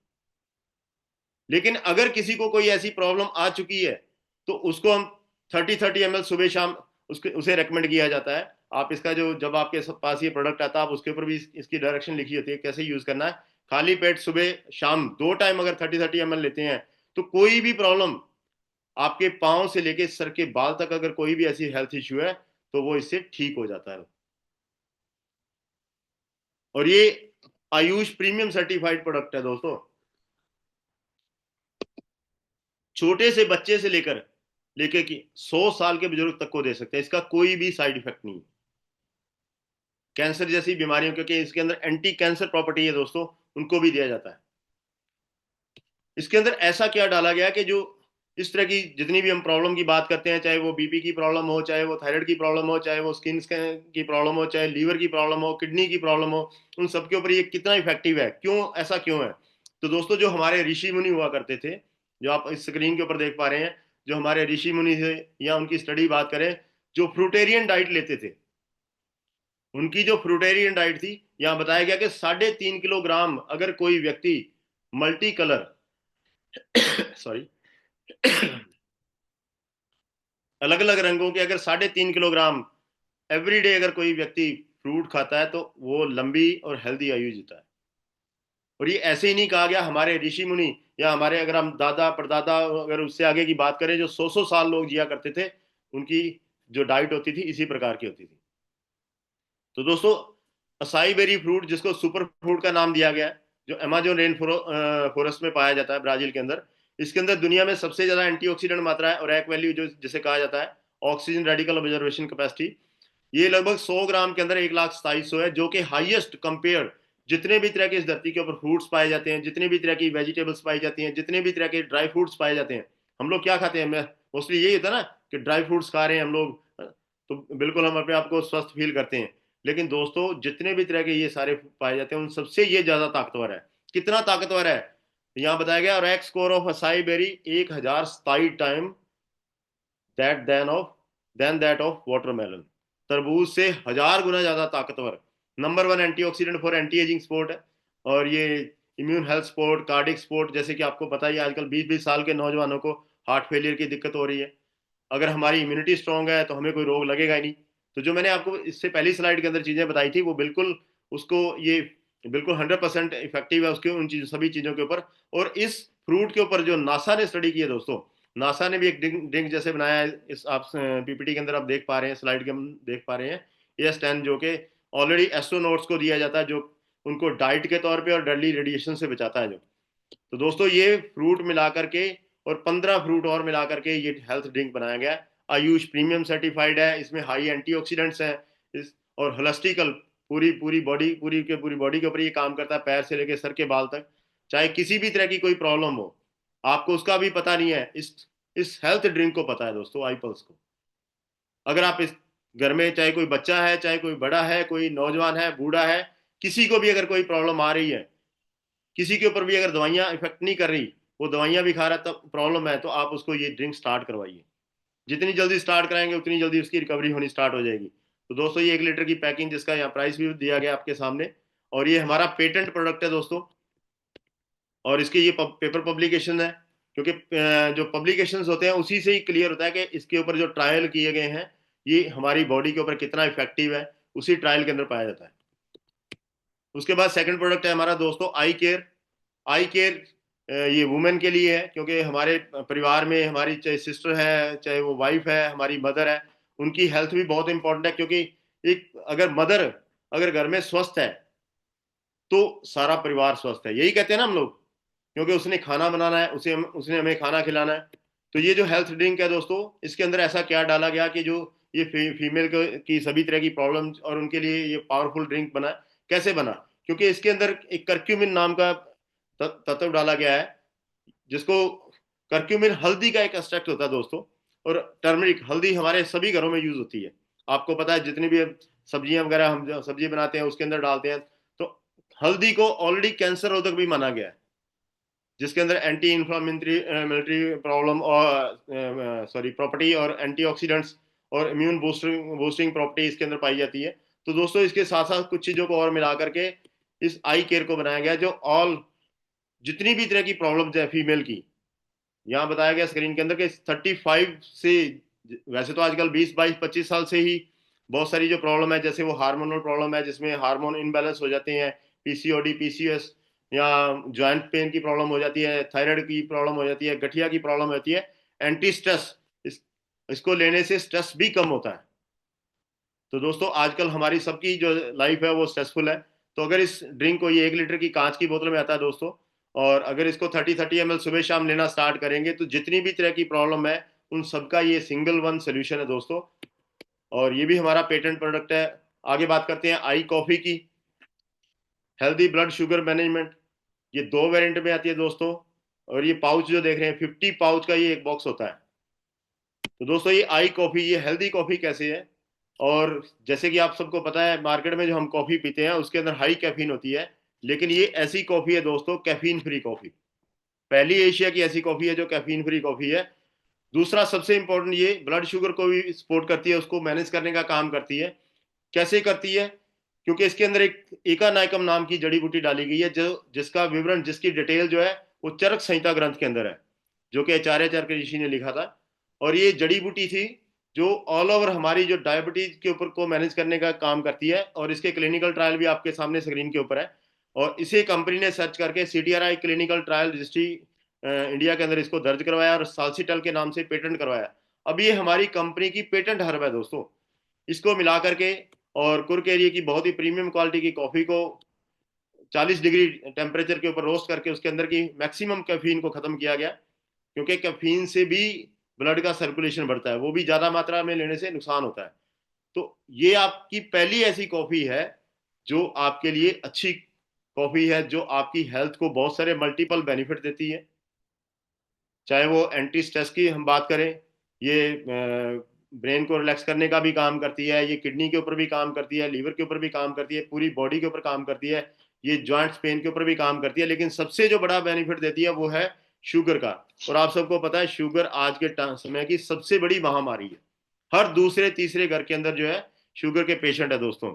लेकिन अगर किसी को कोई ऐसी प्रॉब्लम आ चुकी है तो उसको हम 30-30 ml सुबह शाम उसे रेकमेंड किया जाता है। आप इसका जो जब आपके पास ये प्रोडक्ट आता है आप उसके ऊपर भी इसकी डायरेक्शन लिखी होती है कैसे यूज करना है। खाली पेट सुबह शाम 2 टाइम अगर 30-30 ml लेते हैं तो कोई भी प्रॉब्लम आपके पांव से लेके सर के बाल तक अगर कोई भी ऐसी हेल्थ इश्यू है तो वो इससे ठीक हो जाता है। और ये आयुष प्रीमियम सर्टिफाइड प्रोडक्ट है दोस्तों। छोटे से बच्चे से लेकर लेके कि 100 साल के बुजुर्ग तक को दे सकते हैं। इसका कोई भी साइड इफेक्ट नहीं है कैंसर जैसी बीमारियों, क्योंकि इसके अंदर एंटी कैंसर प्रॉपर्टी है दोस्तों, उनको भी दिया जाता है। इसके अंदर ऐसा क्या डाला गया कि जो इस तरह की जितनी भी हम प्रॉब्लम की बात करते हैं, चाहे वो बीपी की प्रॉब्लम हो, चाहे वो थायराइड की प्रॉब्लम हो, चाहे वो स्किन की प्रॉब्लम हो, चाहे लीवर की प्रॉब्लम हो, किडनी की प्रॉब्लम हो, उन सबके ऊपर ये कितना इफेक्टिव है, क्यों ऐसा क्यों है। तो दोस्तों जो हमारे ऋषि मुनि हुआ करते थे, जो आप इस स्क्रीन के ऊपर देख पा रहे हैं, जो हमारे ऋषि मुनि थे या उनकी स्टडी बात करें, जो फ्रूटेरियन डाइट लेते थे, उनकी जो फ्रूटेरियन डाइट थी, यहां बताया गया कि 3.5 किलोग्राम अगर कोई व्यक्ति मल्टी कलर सॉरी अलग अलग रंगों के अगर 3.5 किलोग्राम एवरीडे अगर कोई व्यक्ति फ्रूट खाता है तो वो लंबी और हेल्दी आयु जीता है। और ये ऐसे ही नहीं कहा गया, हमारे ऋषि मुनि या हमारे अगर हम दादा परदादा अगर उससे आगे की बात करें, जो 100-100 साल लोग जिया करते थे, उनकी जो डाइट होती थी इसी प्रकार की होती थी। तो दोस्तों असाई बेरी फ्रूट, जिसको सुपर फ्रूट का नाम दिया गया है, जो अमेजोन रेन फॉरेस्ट में पाया जाता है ब्राजील के अंदर, इसके अंदर दुनिया में सबसे ज्यादा एंटीऑक्सीडेंट मात्रा है और एक वैल्यू जो जिसे कहा जाता है ऑक्सीजन रेडिकल ऑब्जर्वेशन कैपेसिटी, ये लगभग 100 ग्राम के अंदर 1,27,100 है, जो कि हाईएस्ट कंपेयर जितने भी तरह के इस धरती के ऊपर फ्रूट्स पाए जाते हैं, जितने भी तरह की वेजिटेबल्स पाई जाती हैं, जितने भी तरह के ड्राई फ्रूट्स पाए जाते हैं। हम लोग क्या खाते हैं, मोस्टली यही होता है ना कि ड्राई फ्रूट्स खा रहे हैं हम लोग, तो बिल्कुल हम अपने आप को स्वस्थ फील करते हैं। लेकिन दोस्तों जितने भी तरह के ये सारे पाए जाते हैं उन सबसे ये ज्यादा ताकतवर है। कितना ताकतवर है यहाँ बताया गया, rack score of acai berry 1,027 time then that of watermelon. तरबूज से 1,000 गुना ज्यादा ताकतवर। Number 1 antioxidant for anti ageing support है। और ये immune health support, cardiac support, जैसे कि आपको पता ही आजकल 20-20 साल के नौजवानों को हार्ट फेलियर की दिक्कत हो रही है। अगर हमारी इम्यूनिटी स्ट्रांग है तो हमें कोई रोग लगेगा ही नहीं। तो जो मैंने आपको इससे पहली स्लाइड के अंदर चीजें बताई थी वो बिल्कुल उसको ये बिल्कुल 100% इफेक्टिव है उसके उन सभी चीजों के ऊपर। और इस फ्रूट के ऊपर जो नासा ने स्टडी की है दोस्तों, नासा ने भी एक ड्रिंक जैसे बनाया है, इस आप पीपीटी के अंदर आप देख पा रहे हैं, स्लाइड के हम देख पा रहे हैं, ES10, जो कि ऑलरेडी एस्ट्रोनॉट्स को दिया जाता है, जो उनको डाइट के तौर पे और डेडली रेडिएशन से बचाता है जो। तो दोस्तों ये फ्रूट मिला करके और 15 फ्रूट और मिला करके ये हेल्थ ड्रिंक बनाया गया है। आयुष प्रीमियम सर्टिफाइड है, इसमें हाई एंटीऑक्सीडेंट्स हैं इस और होलिस्टिकल पूरी पूरी बॉडी पूरी बॉडी के ऊपर ये काम करता है, पैर से लेकर सर के बाल तक। चाहे किसी भी तरह की कोई प्रॉब्लम हो, आपको उसका भी पता नहीं है, इस हेल्थ ड्रिंक को पता है दोस्तों, आईपल्स को। अगर आप इस घर में चाहे कोई बच्चा है, चाहे कोई बड़ा है, कोई नौजवान है, बूढ़ा है, किसी को भी अगर कोई प्रॉब्लम आ रही है, किसी के ऊपर भी अगर दवाइयां इफेक्ट नहीं कर रही, वो दवाइयां भी खा रहा है तब प्रॉब्लम है, तो आप उसको ये ड्रिंक स्टार्ट करवाइए। जितनी जल्दी स्टार्ट कराएंगे उतनी जल्दी उसकी रिकवरी होनी स्टार्ट हो जाएगी। तो दोस्तों ये 1 लीटर की पैकिंग, जिसका यहाँ प्राइस भी दिया गया आपके सामने, और ये हमारा पेटेंट प्रोडक्ट है दोस्तों। और इसके ये पेपर पब्लिकेशन है, क्योंकि जो पब्लिकेशन होते हैं उसी से ही क्लियर होता है कि इसके ऊपर जो ट्रायल किए गए हैं ये हमारी बॉडी के ऊपर कितना इफेक्टिव है, उसी ट्रायल के अंदर पाया जाता है। उसके बाद सेकंड प्रोडक्ट है हमारा दोस्तों आई केयर। आई केयर ये वुमेन के लिए है, क्योंकि हमारे परिवार में हमारी चाहे सिस्टर है, चाहे वो वाइफ है, हमारी मदर है, उनकी हेल्थ भी बहुत इंपॉर्टेंट है। क्योंकि एक अगर मदर अगर घर में स्वस्थ है तो सारा परिवार स्वस्थ है, यही कहते हैं ना हम लोग, क्योंकि उसने खाना बनाना है, उसने हमें खाना खिलाना है। तो ये जो हेल्थ ड्रिंक है दोस्तों, इसके अंदर ऐसा क्या डाला गया कि जो ये फीमेल की सभी तरह की प्रॉब्लम और उनके लिए ये पावरफुल ड्रिंक बना। कैसे बना, क्योंकि इसके अंदर एक कर्क्यूमिन नाम का तत्व डाला गया है, जिसको कर्क्यूमिन हल्दी का एक एक्सट्रैक्ट होता है दोस्तों। और टर्मरिक हल्दी हमारे सभी घरों में यूज होती है, आपको पता है, जितनी भी सब्जियां वगैरह हम सब्जी बनाते हैं उसके अंदर डालते हैं। तो हल्दी को ऑलरेडी कैंसर रोधक भी माना गया है, जिसके अंदर एंटी इंफ्लामेटरी मिलिट्री प्रॉब्लम और प्रॉपर्टी और एंटीऑक्सीडेंट्स और इम्यून बूस्टिंग प्रॉपर्टी इसके अंदर पाई जाती है। तो दोस्तों इसके साथ साथ कुछ चीजों को और मिला करके इस आई केयर को बनाया गया, जो ऑल जितनी भी तरह की प्रॉब्लम्स है फीमेल की, यहाँ बताया गया स्क्रीन के अंदर कि 35 से, वैसे तो आजकल 20 22 25 साल से ही बहुत सारी जो प्रॉब्लम है, जैसे वो हार्मोनल प्रॉब्लम है जिसमें हार्मोन इनबैलेंस हो जाते हैं, पीसीओडी, पीसीओएस, या जॉइंट पेन की प्रॉब्लम हो जाती है, थायराइड की प्रॉब्लम हो जाती है, गठिया की प्रॉब्लम होती है, एंटी स्ट्रेस, इसको लेने से स्ट्रेस भी कम होता है। तो दोस्तों आजकल हमारी सबकी जो लाइफ है वो स्ट्रेसफुल है, तो अगर इस ड्रिंक को, ये 1 लीटर की कांच की बोतल में आता है दोस्तों, और अगर इसको 30-30 ml सुबह शाम लेना स्टार्ट करेंगे तो जितनी भी तरह की प्रॉब्लम है उन सबका ये सिंगल वन सोल्यूशन है दोस्तों। और ये भी हमारा पेटेंट प्रोडक्ट है। आगे बात करते हैं आई कॉफी की, हेल्दी ब्लड शुगर मैनेजमेंट। ये 2 वेरिएंट में आती है दोस्तों, और ये पाउच जो देख रहे हैं 50 पाउच का ये एक बॉक्स होता है। तो दोस्तों ये आई कॉफी, ये हेल्दी कॉफी कैसे है, और जैसे कि आप सबको पता है मार्केट में जो हम कॉफी पीते हैं उसके अंदर हाई कैफीन होती है, लेकिन ये ऐसी कॉफी है दोस्तों, कैफीन फ्री कॉफी, पहली एशिया की ऐसी कॉफी है जो कैफीन फ्री कॉफी है। दूसरा सबसे इंपॉर्टेंट, ये ब्लड शुगर को भी सपोर्ट करती है, उसको मैनेज करने का काम करती है। कैसे करती है? क्योंकि इसके अंदर एक एकानायकम नाम की जड़ी बूटी डाली गई है, जो जिसका विवरण, जिसकी डिटेल जो है वो चरक संहिता ग्रंथ के अंदर है, जो कि आचार्य चरक ऋषि ने लिखा था। और ये जड़ी बूटी थी जो ऑल ओवर हमारी जो डायबिटीज के ऊपर को मैनेज करने का काम करती है, और इसके क्लिनिकल ट्रायल भी आपके सामने स्क्रीन के ऊपर है। और इसे कंपनी ने सर्च करके CTRI clinical trial registry India के अंदर इसको दर्ज करवाया और साल्सिटल के नाम से पेटेंट करवाया। अब ये हमारी कंपनी की पेटेंट हर्ब है दोस्तों। इसको मिला करके और कुर्क एरिया की बहुत ही प्रीमियम क्वालिटी की कॉफी को 40 डिग्री टेम्परेचर के ऊपर रोस्ट करके उसके अंदर की मैक्सिमम कैफीन को खत्म किया गया, क्योंकि कैफीन से भी ब्लड का सर्कुलेशन बढ़ता है, वो भी ज्यादा मात्रा में लेने से नुकसान होता है। तो ये आपकी पहली ऐसी कॉफी है जो आपके लिए अच्छी कॉफी है, जो आपकी हेल्थ को बहुत सारे मल्टीपल बेनिफिट देती है। चाहे वो एंटी स्ट्रेस की हम बात करें, ये ब्रेन को रिलैक्स करने का भी काम करती है, ये किडनी के ऊपर भी काम करती है, लीवर के ऊपर भी काम करती है, पूरी बॉडी के ऊपर काम करती है, ये जॉइंट्स पेन के ऊपर भी काम करती है, लेकिन सबसे जो बड़ा बेनिफिट देती है वो है शुगर का। और आप सबको पता है शुगर आज के समय की सबसे बड़ी महामारी है, हर दूसरे तीसरे घर के अंदर जो है शुगर के पेशेंट है दोस्तों।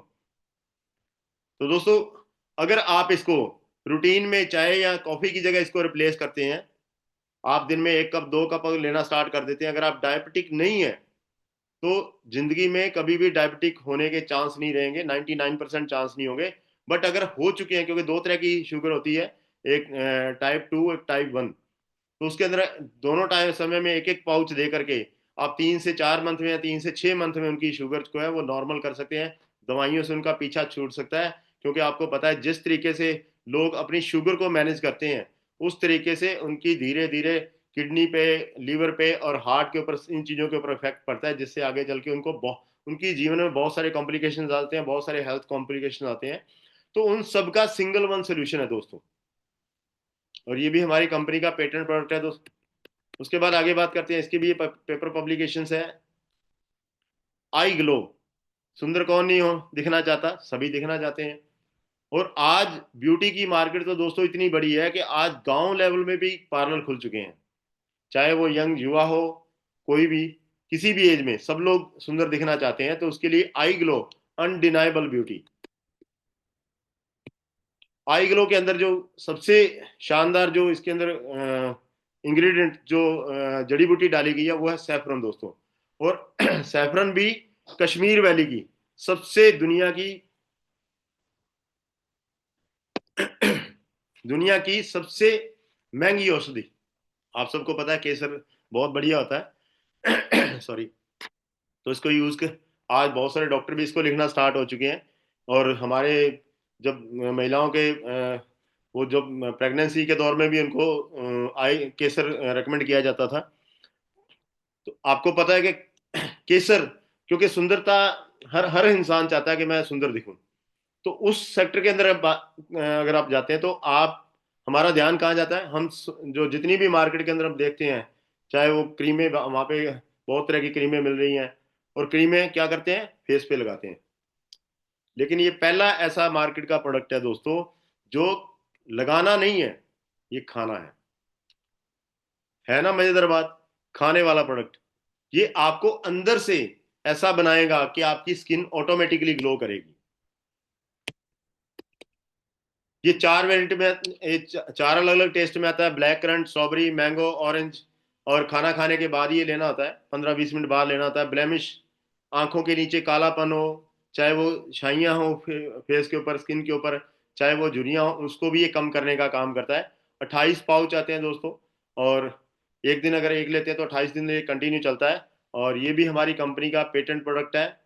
तो दोस्तों अगर आप इसको रूटीन में चाय या कॉफी की जगह इसको रिप्लेस करते हैं, आप दिन में 1 कप 2 कप लेना स्टार्ट कर देते हैं, अगर आप डायबिटिक नहीं है तो जिंदगी में कभी भी डायबिटिक होने के चांस नहीं रहेंगे, 99% चांस नहीं होंगे। बट अगर हो चुके हैं, क्योंकि 2 तरह की शुगर होती है, एक टाइप 2, एक टाइप 1, तो उसके अंदर दोनों टाइम समय में एक एक पाउच दे करके आप 3 से 4 मंथ में या 3 से 6 मंथ में उनकी शुगर को है वो नॉर्मल कर सकते हैं। दवाइयों से उनका पीछा छूट सकता है, क्योंकि आपको पता है जिस तरीके से लोग अपनी शुगर को मैनेज करते हैं उस तरीके से उनकी धीरे धीरे किडनी पे, लीवर पे और हार्ट के ऊपर, इन चीज़ों के ऊपर इफेक्ट पड़ता है, जिससे आगे चल के उनको उनकी जीवन में बहुत सारे कॉम्प्लिकेशन आते हैं, बहुत सारे हेल्थ कॉम्प्लिकेशन आते हैं। तो उन सबका सिंगल वन सोल्यूशन है दोस्तों, और ये भी हमारी कंपनी का पेटेंट प्रोडक्ट है दोस्तों। उसके बाद आगे बात करते हैं, इसकी भी ये पेपर पब्लिकेशन है। आई ग्लो, सुंदर कौन नहीं हो दिखना चाहता, सभी दिखना चाहते हैं। और आज ब्यूटी की मार्केट तो दोस्तों इतनी बड़ी है कि आज गांव लेवल में भी पार्लर खुल चुके हैं, चाहे वो यंग युवा हो, कोई भी, किसी भी एज में सब लोग सुंदर दिखना चाहते हैं, तो उसके लिए आई ग्लो अनडिनाइबल ब्यूटी। आई ग्लो के अंदर जो सबसे शानदार जो इसके अंदर इंग्रेडिएंट जो जड़ी बूटी डाली गई है वो है सैफरन दोस्तों। और सैफरन भी कश्मीर वैली की सबसे दुनिया की सबसे महंगी औषधि। आप सबको पता है केसर बहुत बढ़िया होता है सॉरी। तो इसको यूज कर आज बहुत सारे डॉक्टर भी इसको लिखना स्टार्ट हो चुके हैं। और हमारे जब महिलाओं के वो जब प्रेगनेंसी के दौर में भी उनको आई केसर रेकमेंड किया जाता था। तो आपको पता है कि केसर, क्योंकि सुंदरता, हर हर इंसान चाहता है कि मैं सुंदर दिखूं, तो उस सेक्टर के अंदर अगर आप जाते हैं तो आप, हमारा ध्यान कहाँ जाता है, हम जो जितनी भी मार्केट के अंदर हम देखते हैं, चाहे वो क्रीमें, वहाँ पे बहुत तरह की क्रीमें मिल रही हैं, और क्रीमें क्या करते हैं, फेस पे लगाते हैं। लेकिन ये पहला ऐसा मार्केट का प्रोडक्ट है दोस्तों जो लगाना नहीं है, ये खाना है ना मजेदार बात। खाने वाला प्रोडक्ट, ये आपको अंदर से ऐसा बनाएगा कि आपकी स्किन ऑटोमेटिकली ग्लो करेगी। ये चार वेरिएंट में, चार अलग अलग टेस्ट में आता है। Black currant, strawberry, mango, orange. और खाना खाने के बाद ये लेना होता है, 15-20 मिनट बाद लेना होता है। ब्लेमिश, आंखों के नीचे कालापन हो, चाहे वो छाइयाँ हो फेस के ऊपर, स्किन के ऊपर, चाहे वो झुर्रियाँ हो, उसको भी ये कम करने का काम करता है। 28 पाउच आते हैं दोस्तों, और एक दिन अगर एक लेते हैं तो 28 दिन ये कंटिन्यू चलता है। और ये भी हमारी कंपनी का पेटेंट प्रोडक्ट है।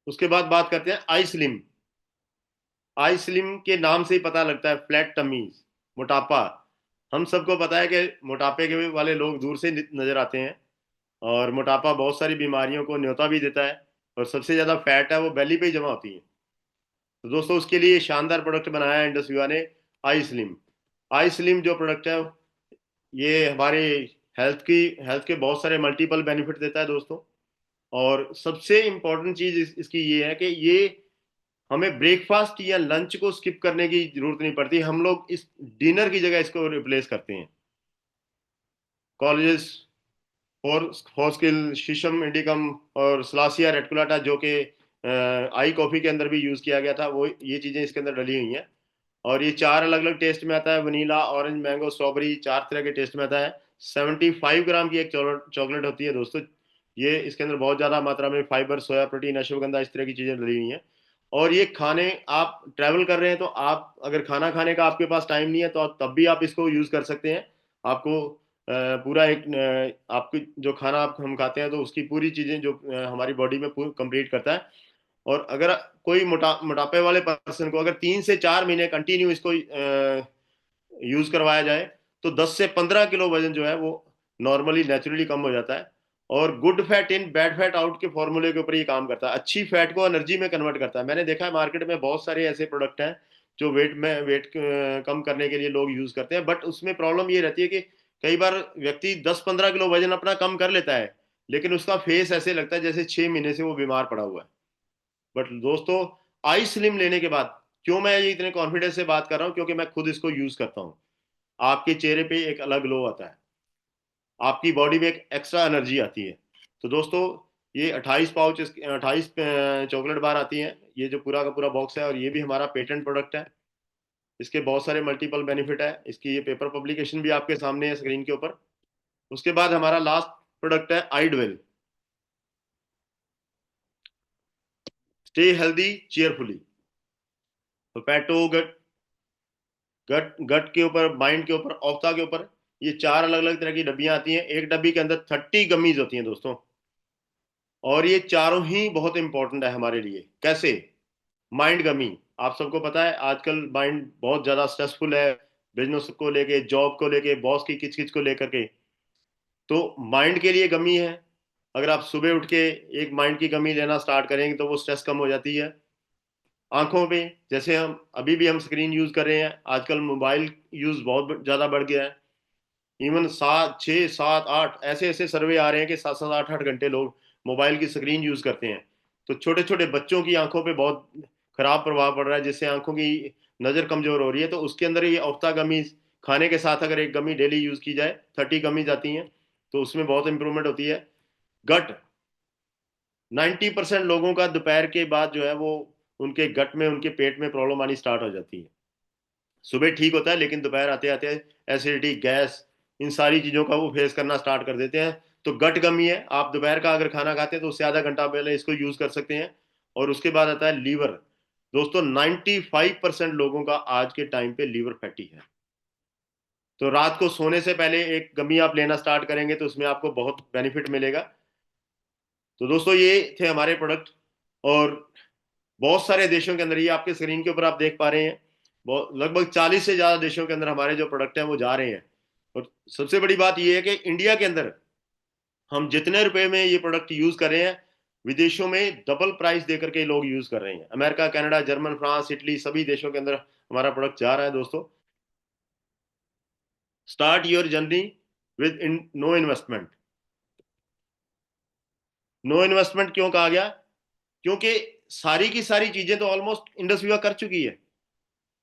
उसके बाद बात करते हैं आई स्लिम। आई स्लिम के नाम से ही पता लगता है, फ्लैट टमीज, मोटापा। हम सबको पता है कि मोटापे के वाले लोग दूर से नजर आते हैं, और मोटापा बहुत सारी बीमारियों को न्योता भी देता है, और सबसे ज्यादा फैट है वो बेली पे ही जमा होती है। तो दोस्तों उसके लिए शानदार प्रोडक्ट बनाया है इंडस विवा ने, आई स्लिम। आई स्लिम जो प्रोडक्ट है, ये हमारे हेल्थ के बहुत सारे मल्टीपल बेनिफिट देता है दोस्तों। और सबसे इंपॉर्टेंट चीज इसकी ये है कि ये हमें ब्रेकफास्ट या लंच को स्किप करने की जरूरत नहीं पड़ती। हम लोग इस डिनर की जगह इसको रिप्लेस करते हैं। कॉलेजेस, फोस्किल, शीशम इंडिकम और सलासिया रेटिकुलाटा, जो कि आई कॉफी के अंदर भी यूज किया गया था, वो ये चीजें इसके अंदर डली हुई हैं। और ये चार अलग अलग टेस्ट में आता है, वनीला, ऑरेंज, मैंगो, स्ट्रॉबेरी, चार तरह के टेस्ट में आता है। 75 ग्राम की एक चॉकलेट होती है दोस्तों। ये इसके अंदर बहुत ज्यादा मात्रा में फाइबर, सोया प्रोटीन, अश्वगंधा, इस तरह की चीजें डली हुई हैं। और ये खाने, आप ट्रैवल कर रहे हैं तो आप अगर खाना खाने का आपके पास टाइम नहीं है तो आप तब भी आप इसको यूज कर सकते हैं। आपको पूरा एक आपकी जो खाना आप हम खाते हैं तो उसकी पूरी चीजें जो हमारी बॉडी में कंप्लीट करता है। और अगर कोई मोटापे वाले पर्सन को अगर 3 से 4 महीने कंटिन्यू इसको यूज करवाया जाए तो 10 से 15 किलो वजन जो है वो नॉर्मली नेचुरली कम हो जाता है। और good fat in bad fat out के फॉर्मूले के ऊपर ये काम करता है, अच्छी फैट को एनर्जी में कन्वर्ट करता है। मैंने देखा है मार्केट में बहुत सारे ऐसे प्रोडक्ट हैं जो वेट कम करने के लिए लोग यूज करते हैं, बट उसमें प्रॉब्लम ये रहती है कि कई बार व्यक्ति 10-15 किलो वजन अपना कम कर लेता है, लेकिन उसका फेस ऐसे लगता है जैसे 6 महीने से वो बीमार पड़ा हुआ है। बट दोस्तों, आई स्लिम लेने के बाद, क्यों मैं ये इतने कॉन्फिडेंस से बात कर रहा हूँ, क्योंकि मैं खुद इसको यूज करता हूँ। आपके चेहरे पे एक अलग ग्लो आता है, आपकी बॉडी में एक एक्स्ट्रा एनर्जी आती है। तो दोस्तों, ये 28 पाउच, 28 चॉकलेट बार आती हैं, ये जो पूरा का पूरा बॉक्स है, और ये भी हमारा पेटेंट प्रोडक्ट है। इसके बहुत सारे मल्टीपल बेनिफिट है। इसकी ये पेपर पब्लिकेशन भी आपके सामने है स्क्रीन के ऊपर। उसके बाद हमारा लास्ट प्रोडक्ट है आइडवेल, स्टे हेल्दी चेयरफुली। तो पैटो, गट गट गट के ऊपर, माइंड के ऊपर, ऑफ्ता के ऊपर, ये चार अलग अलग तरह की डब्बियां आती हैं। एक डब्बी के अंदर 30 गमीज होती हैं दोस्तों। और ये चारों ही बहुत इंपॉर्टेंट है हमारे लिए। कैसे? माइंड गमी, आप सबको पता है आजकल माइंड बहुत ज्यादा स्ट्रेसफुल है, बिजनेस को लेके, जॉब को लेके, बॉस की किच किच को लेकर के। तो माइंड के लिए गमी है। अगर आप सुबह उठ के एक माइंड की गमी लेना स्टार्ट करेंगे तो वो स्ट्रेस कम हो जाती है। आंखों पे, जैसे हम अभी भी हम स्क्रीन यूज कर रहे हैं, आजकल मोबाइल यूज बहुत ज्यादा बढ़ गया है। इवन 7, 6, 7, 8 ऐसे ऐसे सर्वे आ रहे हैं कि 7, 7, 8, 8 घंटे लोग मोबाइल की स्क्रीन यूज करते हैं। तो छोटे छोटे बच्चों की आंखों पे बहुत खराब प्रभाव पड़ रहा है, जिससे आंखों की नजर कमजोर हो रही है। तो उसके अंदर ये औफ्ता गमीज, खाने के साथ अगर एक गमी डेली यूज की जाए, 30 गमीज आती हैं, तो उसमें बहुत इंप्रूवमेंट होती है। गट, 90% लोगों का दोपहर के बाद जो है वो उनके गट में, उनके पेट में प्रॉब्लम आनी स्टार्ट हो जाती है। सुबह ठीक होता है, लेकिन दोपहर आते आते एसिडिटी, गैस, इन सारी चीज़ों का वो फेस करना स्टार्ट कर देते हैं। तो गट कमी है, आप दोपहर का अगर खाना खाते हैं तो उससे आधा घंटा पहले इसको यूज़ कर सकते हैं। और उसके बाद आता है लीवर। दोस्तों, 95% लोगों का आज के टाइम पे लीवर फैटी है। तो रात को सोने से पहले एक गमी आप लेना स्टार्ट करेंगे तो उसमें आपको बहुत बेनिफिट मिलेगा। तो दोस्तों, ये थे हमारे प्रोडक्ट। और बहुत सारे देशों के अंदर, ये आपके स्क्रीन के ऊपर आप देख पा रहे हैं, बहुत लगभग 40 से ज्यादा देशों के अंदर हमारे जो प्रोडक्ट हैं वो जा रहे हैं। और सबसे बड़ी बात ये है कि इंडिया के अंदर हम जितने रुपए में ये प्रोडक्ट यूज कर रहे हैं, विदेशों में डबल प्राइस देकर के लोग यूज कर रहे हैं। America, Canada, German, France, Italy, सभी देशों के अंदर हमारा प्रोडक्ट जा रहा है दोस्तों। Start your journey with no investment. No investment क्यों कहा गया? क्योंकि सारी की सारी चीजें तो ऑलमोस्ट इंडस विवा कर चुकी है।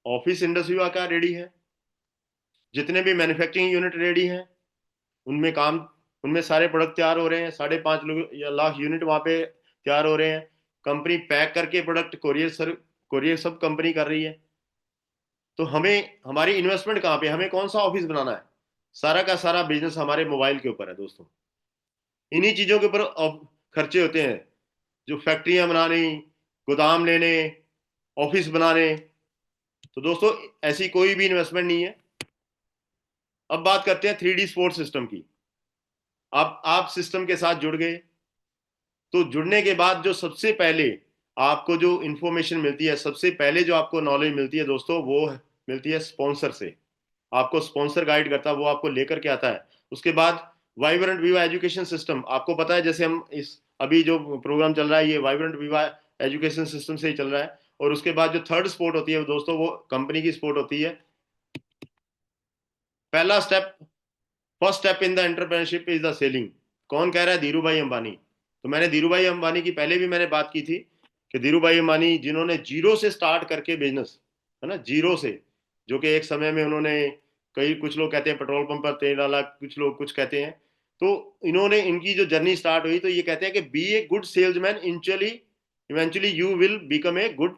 ऑफिस इंडस विवा का रेडी है, जितने भी मैन्युफैक्चरिंग यूनिट रेडी हैं, उनमें काम, उनमें सारे प्रोडक्ट तैयार हो रहे हैं। 5.5 लाख यूनिट वहां पे तैयार हो रहे हैं। कंपनी पैक करके प्रोडक्ट कोरियर सर कोरियर सब कंपनी कर रही है। तो हमें हमारी इन्वेस्टमेंट कहाँ पे, हमें कौन सा ऑफिस बनाना है, सारा का सारा बिजनेस हमारे मोबाइल के ऊपर है दोस्तों। इन्हीं चीजों के ऊपर अब खर्चे होते हैं, जो फैक्ट्रियां बनाने, गोदाम लेने, ऑफिस बनाने। तो दोस्तों ऐसी कोई भी इन्वेस्टमेंट नहीं है। अब बात करते हैं 3D सपोर्ट सिस्टम की। आप सिस्टम के साथ जुड़ गए, तो जुड़ने के बाद जो सबसे पहले आपको जो इंफॉर्मेशन मिलती है, सबसे पहले जो आपको नॉलेज मिलती है दोस्तों, वो मिलती है स्पॉन्सर से। आपको स्पॉन्सर गाइड करता है, वो आपको लेकर के आता है। उसके बाद वाइब्रेंट विवा एजुकेशन सिस्टम, आपको पता है जैसे हम इस अभी जो प्रोग्राम चल रहा है ये वाइब्रेंट विवा एजुकेशन सिस्टम से ही चल रहा है। और उसके बाद जो थर्ड स्पोर्ट होती है दोस्तों, वो कंपनी की स्पोर्ट होती है। पहला step, first step in the entrepreneurship is the selling. कौन कह रहा है? धीरू भाई अंबानी। तो मैंने धीरू भाई अंबानी की पहले भी मैंने बात की थी कि धीरू भाई अंबानी जिन्होंने जीरो से स्टार्ट करके बिजनेस, है ना, जीरो से, जो कि एक समय में उन्होंने, कई कुछ लोग कहते हैं पेट्रोल पंप पर तेल डाला, कुछ लोग कुछ कहते हैं। तो इन्होंने, इनकी जो जर्नी स्टार्ट हुई, तो ये कहते हैं कि be a good salesman, eventually you will become a good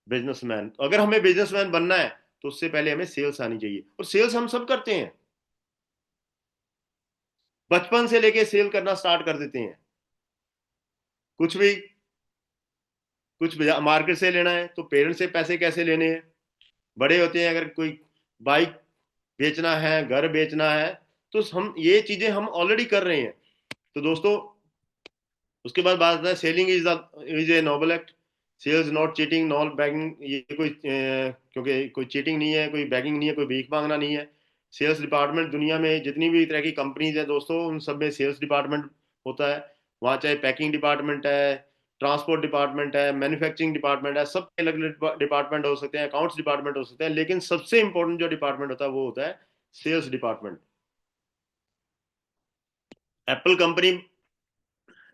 businessman. अगर हमें बिजनेसमैन बनना है तो उससे पहले हमें सेल्स आनी चाहिए। और सेल्स हम सब करते हैं, बचपन से लेके सेल करना स्टार्ट कर देते हैं। कुछ भी, कुछ मार्केट से लेना है तो पेरेंट्स से पैसे कैसे लेने हैं, बड़े होते हैं अगर कोई बाइक बेचना है, घर बेचना है, तो हम ये चीजें हम ऑलरेडी कर रहे हैं। तो दोस्तों उसके बाद बात है selling is a noble act. Sales not cheating not begging. ये कोई क्योंकि कोई चीटिंग नहीं है, कोई बैगिंग नहीं है, कोई भीख मांगना नहीं है। सेल्स डिपार्टमेंट, दुनिया में जितनी भी तरह की कंपनीज हैं दोस्तों, उन सब में सेल्स डिपार्टमेंट होता है। वहाँ चाहे पैकिंग डिपार्टमेंट है, ट्रांसपोर्ट डिपार्टमेंट है, मैन्युफैक्चरिंग डिपार्टमेंट है, सब अलग अलग डिपार्टमेंट हो सकते हैं, अकाउंट्स डिपार्टमेंट हो सकते हैं, लेकिन सबसे इंपॉर्टेंट जो डिपार्टमेंट होता है वो होता है sales department. Apple company,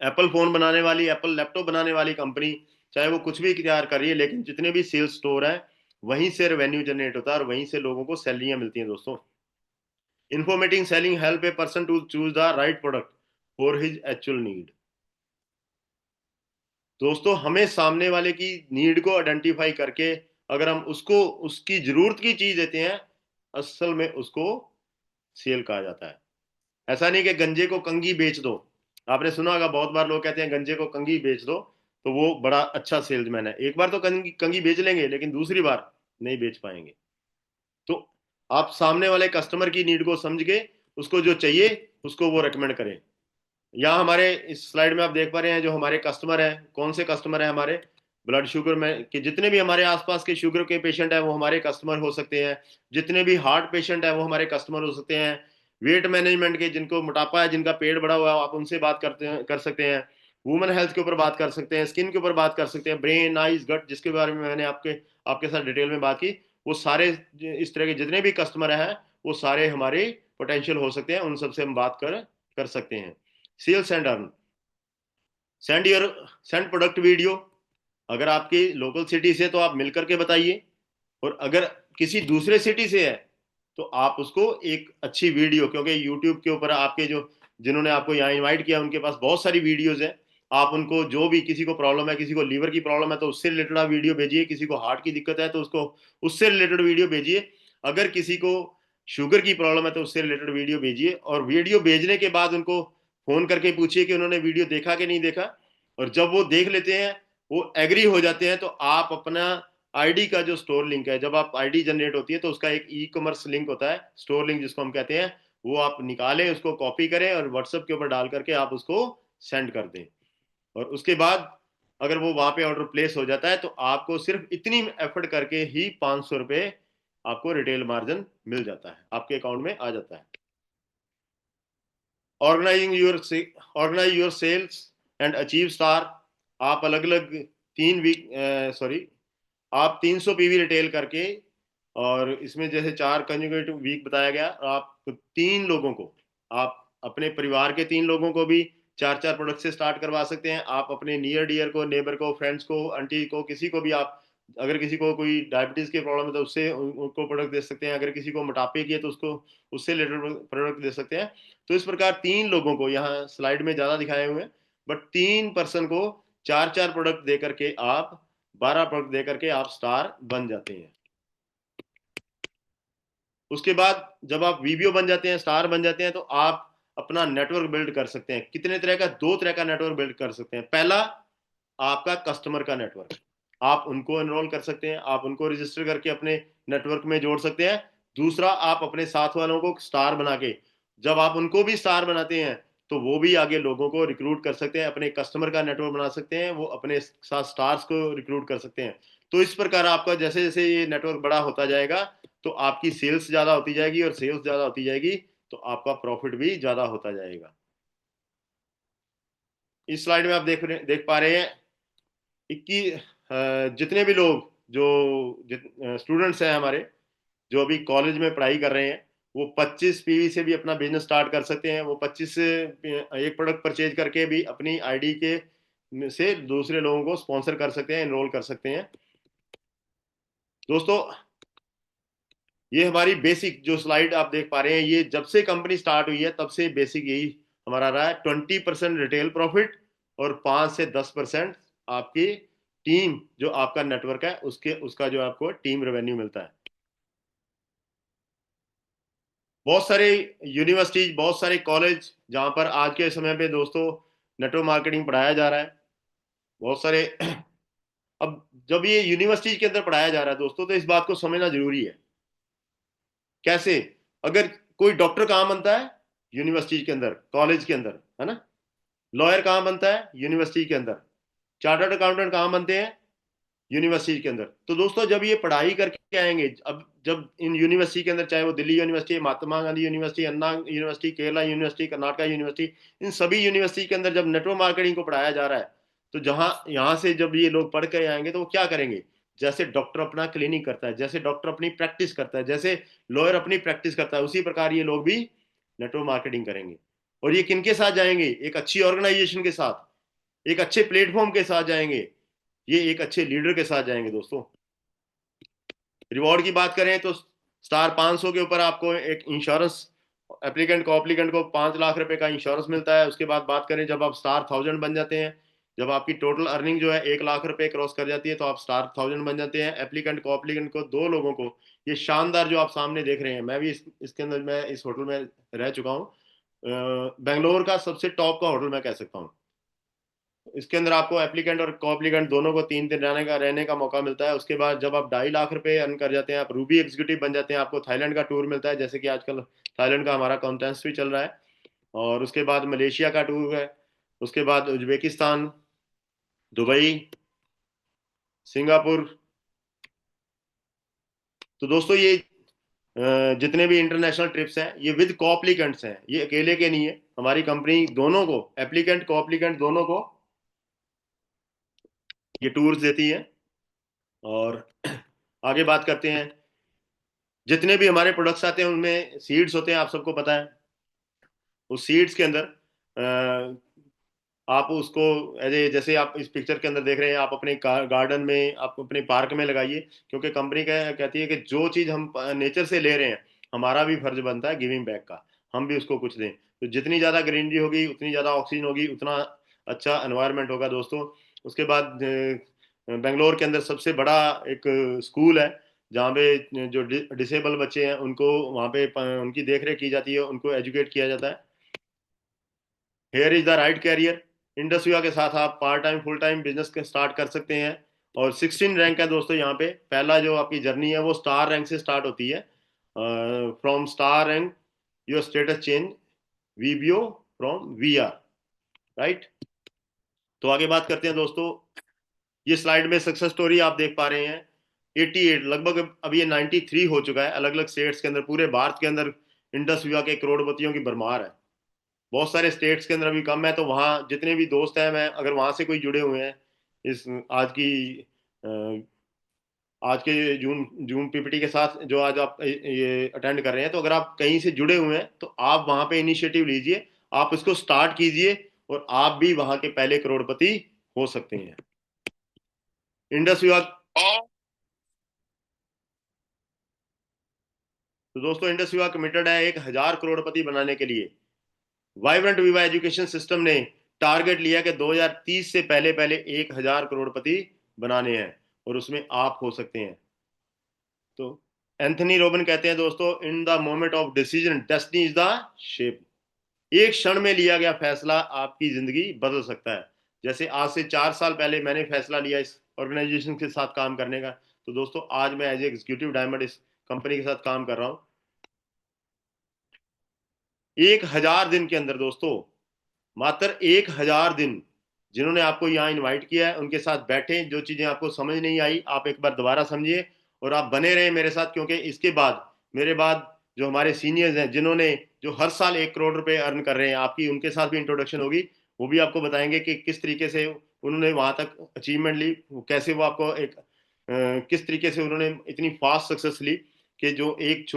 Apple phone बनाने वाली, एप्पल लैपटॉप बनाने वाली कंपनी, चाहे वो कुछ भी तैयार कर रही है, लेकिन जितने भी सेल्स स्टोर है वहीं से रेवेन्यू जनरेट होता है और वहीं से लोगों को सैलरियां मिलती हैं दोस्तों। Informating selling help a person to choose the right product for his actual need. दोस्तों हमें सामने वाले की नीड को आइडेंटिफाई करके अगर हम उसको उसकी जरूरत की चीज देते हैं, असल में उसको सेल कहा जाता है। ऐसा नहीं कि गंजे को कंघी बेच दो। आपने सुना होगा, बहुत बार लोग कहते हैं गंजे को कंघी बेच दो तो वो बड़ा अच्छा सेल्समैन है। एक बार तो कंघी कंघी बेच लेंगे, लेकिन दूसरी बार नहीं बेच पाएंगे। तो आप सामने वाले कस्टमर की नीड को समझ के उसको जो चाहिए उसको वो रेकमेंड करें। यहाँ हमारे इस स्लाइड में आप देख पा रहे हैं जो हमारे कस्टमर हैं, कौन से कस्टमर हैं हमारे। ब्लड शुगर में कि जितने भी हमारे आसपास के शुगर के पेशेंट हैं वो हमारे कस्टमर हो सकते हैं। जितने भी हार्ट पेशेंट हैं वो हमारे कस्टमर हो सकते हैं। वेट मैनेजमेंट के, जिनको मोटापा है, जिनका पेट बढ़ा हुआ है, आप उनसे बात कर सकते हैं। वुमेन हेल्थ के ऊपर बात कर सकते हैं, स्किन के ऊपर बात कर सकते हैं, ब्रेन, आइज, गट, जिसके बारे में मैंने आपके आपके साथ डिटेल में बात की, वो सारे इस तरह के जितने भी कस्टमर हैं वो सारे हमारे पोटेंशियल हो सकते हैं। उन सबसे हम बात कर सकते हैं। Sales and earn, send your send product video. अगर आपकी लोकल सिटी से तो आप मिलकर के बताइए, और अगर किसी दूसरे सिटी से है तो आप उसको एक अच्छी वीडियो, क्योंकि यूट्यूब के ऊपर आपके जो जिन्होंने आपको यहाँ इनवाइट किया उनके पास बहुत सारी वीडियोज हैं। आप उनको जो भी, किसी को प्रॉब्लम है, किसी को लीवर की प्रॉब्लम है तो उससे रिलेटेड आप वीडियो भेजिए, किसी को हार्ट की दिक्कत है तो उसको उससे रिलेटेड वीडियो भेजिए, अगर किसी को शुगर की प्रॉब्लम है तो उससे रिलेटेड वीडियो भेजिए। और वीडियो भेजने के बाद उनको फोन करके पूछिए कि उन्होंने वीडियो देखा कि नहीं देखा। और जब वो देख लेते हैं, वो एग्री हो जाते हैं, तो आप अपना आईडी का जो स्टोर लिंक है, जब आप आईडी जनरेट होती है तो उसका एक ई कॉमर्स लिंक होता है, स्टोर लिंक जिसको हम कहते हैं, वो आप निकालें, उसको कॉपी करें और व्हाट्सएप के ऊपर डाल करके आप उसको सेंड कर दें। और उसके बाद अगर वो वहां पे ऑर्डर प्लेस हो जाता है तो आपको सिर्फ इतनी एफर्ट करके ही 500 रुपए आपको रिटेल मार्जिन मिल जाता है, आपके अकाउंट में आ जाता है। Organise your sales and achieve star. आप अलग अलग 3 वीक, सॉरी, आप 300 पीवी रिटेल करके, और इसमें जैसे 4 कंजुगेटिव वीक बताया गया, आप 3 लोगों को, आप अपने परिवार के 3 लोगों को भी 4 4 प्रोडक्ट से स्टार्ट करवा सकते हैं। आप अपने नियर डियर को, नेबर को, फ्रेंड्स को, आंटी को, किसी को भी आप, अगर किसी को कोई डायबिटीज की प्रॉब्लम है तो उससे उनको प्रोडक्ट दे सकते हैं। अगर किसी को मोटापे की है तो उसको उससे रिलेटेड प्रोडक्ट दे सकते हैं। तो इस प्रकार 3 लोगों को, यहाँ स्लाइड में ज्यादा दिखाए हुए हैं, बट 3 पर्सन को 4 4 प्रोडक्ट दे करके आप 12 प्रोडक्ट दे करके आप स्टार बन जाते हैं। उसके बाद जब आप वीबीओ बन जाते हैं, स्टार बन जाते हैं, तो आप अपना नेटवर्क बिल्ड कर सकते हैं। कितने तरह का? 2 तरह का नेटवर्क बिल्ड कर सकते हैं। पहला, आपका कस्टमर का नेटवर्क। आप उनको एनरोल कर सकते हैं, आप उनको रजिस्टर करके अपने नेटवर्क में जोड़ सकते हैं। दूसरा, आप अपने साथ वालों को स्टार बना के, जब आप उनको भी स्टार बनाते हैं तो वो भी आगे लोगों को रिक्रूट कर सकते हैं, अपने कस्टमर का नेटवर्क बना सकते हैं, वो अपने साथ स्टार्स को रिक्रूट कर सकते हैं। तो इस प्रकार आपका जैसे जैसे ये नेटवर्क बड़ा होता जाएगा तो आपकी सेल्स ज्यादा होती जाएगी, और सेल्स ज्यादा होती जाएगी तो आपका प्रॉफिट भी ज्यादा होता जाएगा। इस स्लाइड में आप देख पा रहे हैं 21 जितने भी लोग जो स्टूडेंट्स हैं हमारे, जो अभी कॉलेज में पढ़ाई कर रहे हैं, वो 25 पीवी से भी अपना बिजनेस स्टार्ट कर सकते हैं। वो 25 से एक प्रोडक्ट परचेज करके भी अपनी आईडी के से दूसरे लोगों को स्पॉन्सर कर सकते हैं, एनरोल कर सकते हैं। दोस्तों, ये हमारी बेसिक जो स्लाइड आप देख पा रहे हैं, ये जब से कंपनी स्टार्ट हुई है तब से बेसिक यही हमारा रहा है। 20% रिटेल प्रॉफिट और 5 से 10% आपकी टीम, जो आपका नेटवर्क है उसका जो आपको टीम रेवेन्यू मिलता है। बहुत सारे यूनिवर्सिटीज, बहुत सारे कॉलेज जहां पर आज के समय पे दोस्तों नेटवर्क मार्केटिंग पढ़ाया जा रहा है, बहुत सारे अब जब ये यूनिवर्सिटीज के अंदर पढ़ाया जा रहा है दोस्तों, तो इस बात को समझना जरूरी है। कैसे? अगर कोई डॉक्टर कहाँ बनता है? यूनिवर्सिटी के अंदर, कॉलेज के अंदर, है ना। लॉयर कहाँ बनता है? यूनिवर्सिटी के अंदर। चार्टर्ड अकाउंटेंट कहाँ बनते हैं? यूनिवर्सिटी के अंदर। तो दोस्तों, जब ये पढ़ाई करके आएंगे, अब जब इन यूनिवर्सिटी के अंदर, चाहे वो Delhi university, Mahatma Gandhi university, Anna university, Kerala university, Karnataka university, इन सभी यूनिवर्सिटी के अंदर जब नेटवर्क मार्केटिंग को पढ़ाया जा रहा है, तो जहां यहाँ से जब ये लोग पढ़ के आएंगे तो वो क्या करेंगे? जैसे डॉक्टर अपना क्लिनिक करता है, जैसे डॉक्टर अपनी प्रैक्टिस करता है, जैसे लॉयर अपनी प्रैक्टिस करता है, उसी प्रकार ये लोग भी नेटवर्क मार्केटिंग करेंगे। और ये किनके साथ जाएंगे? एक अच्छी ऑर्गेनाइजेशन के साथ, एक अच्छे प्लेटफॉर्म के साथ जाएंगे, ये एक अच्छे लीडर के साथ जाएंगे। दोस्तों, रिवॉर्ड की बात करें तो स्टार 500 के ऊपर आपको एक इंश्योरेंस, एप्लीकेंट को 5 लाख रुपए का इंश्योरेंस मिलता है। उसके बाद बात करें, जब आप स्टार 1000 बन जाते हैं, जब आपकी टोटल अर्निंग जो है 1 लाख रुपए क्रॉस कर जाती है, तो आप स्टार 1000 बन जाते हैं। एप्लीकेंट को 2 लोगों को, ये शानदार जो आप सामने देख रहे हैं, मैं भी इसके अंदर, मैं इस होटल में रह चुका हूँ। बेंगलोर का सबसे टॉप का होटल मैं कह सकता हूँ। इसके अंदर आपको एप्लीकेंट और को एप्लीकेंट दोनों को 3 दिन रहने का मौका मिलता है। उसके बाद जब आप 2.5 लाख रुपए अर्न कर जाते हैं, आप रूबी एग्जीक्यूटिव बन जाते हैं, आपको थाईलैंड का टूर मिलता है, जैसे कि आजकल थाईलैंड का हमारा कॉन्टेंस भी चल रहा है। और उसके बाद मलेशिया का टूर है, उसके बाद उज्बेकिस्तान, दुबई, सिंगापुर। तो दोस्तों, ये जितने भी इंटरनेशनल ट्रिप्स हैं, ये विद को एप्लीकेंट्स हैं, ये अकेले के नहीं है। हमारी कंपनी दोनों को, एप्लीकेंट को एप्लीकेंट दोनों को ये टूर्स देती है। और आगे बात करते हैं, जितने भी हमारे प्रोडक्ट्स आते हैं उनमें सीड्स होते हैं, आप सबको पता है। उस सीड्स के अंदर आप उसको जैसे आप इस पिक्चर के अंदर देख रहे हैं, आप अपने गार्डन में, आप अपने पार्क में लगाइए, क्योंकि कंपनी कहती है कि जो चीज़ हम नेचर से ले रहे हैं, हमारा भी फर्ज बनता है गिविंग बैक का, हम भी उसको कुछ दें। तो जितनी ज़्यादा ग्रीनरी होगी, उतनी ज़्यादा ऑक्सीजन होगी, उतना अच्छा एनवायरनमेंट होगा दोस्तों। उसके बाद बेंगलोर के अंदर सबसे बड़ा एक स्कूल है, जहाँ पे जो डिसेबल बच्चे हैं उनको वहाँ पे उनकी देख रेख की जाती है, उनको एजुकेट किया जाता है। Here is the right career. इंडस्ट्रिया के साथ आप part time full time business start कर सकते हैं। और 16 रैंक है दोस्तों यहाँ पे। पहला जो आपकी जर्नी है वो स्टार रैंक से स्टार्ट होती है। From star rank your status change VBO from we are, right. तो आगे बात करते हैं दोस्तों। ये स्लाइड में सक्सेस स्टोरी आप देख पा रहे हैं। 88 लगभग, अब ये 93 हो चुका है अलग अलग स्टेट्स के अंदर। पूरे भारत के अंदर इंडस विवा के करोड़पतियों की भरमार है। बहुत सारे स्टेट्स के अंदर अभी कम है, तो वहाँ जितने भी दोस्त हैं, मैं अगर वहाँ से कोई जुड़े हुए हैं इस अ, आज के जून जून पीपीटी के साथ, जो आज आप ये अटेंड कर रहे हैं, तो अगर आप कहीं से जुड़े हुए हैं तो आप वहाँ पे इनिशिएटिव लीजिए, आप इसको स्टार्ट कीजिए, और आप भी वहाँ के पहले करोड़पति हो सकते हैं। इंडस विभाग, तो दोस्तों इंडस विभाग कमिटेड है 1,000 करोड़पति बनाने के लिए। वाइब्रेंट विवा एजुकेशन सिस्टम ने टारगेट लिया कि 2030 से पहले पहले 1,000 करोड़पति बनाने हैं। और उसमें आप हो सकते हैं। तो एंथनी रोबिन कहते हैं दोस्तों, in the moment of decision destiny is the shape. एक क्षण में लिया गया फैसला आपकी जिंदगी बदल सकता है। जैसे आज से 4 साल पहले मैंने फैसला लिया इस ऑर्गेनाइजेशन के साथ काम करने का, तो दोस्तों आज मैं एज एग्जीक्यूटिव डायमंड इस कंपनी के साथ काम कर रहा हूं। 1000 दिन के अंदर दोस्तों, मात्र 1000 दिन, जिन्होंने आपको यहाँ इनवाइट किया है उनके साथ बैठे, जो चीजें आपको समझ नहीं आई आप एक बार दोबारा समझिए और आप बने रहे मेरे साथ, क्योंकि इसके बाद मेरे बाद जो हमारे सीनियर्स हैं, जिन्होंने जो हर साल 1 करोड़ रुपए अर्न कर रहे हैं, आपकी उनके साथ भी इंट्रोडक्शन होगी। वो भी आपको बताएंगे कि किस तरीके से उन्होंने वहां तक अचीवमेंट ली, कैसे वो आपको एक किस तरीके से उन्होंने इतनी फास्ट सक्सेस ली कि जो एक छोटी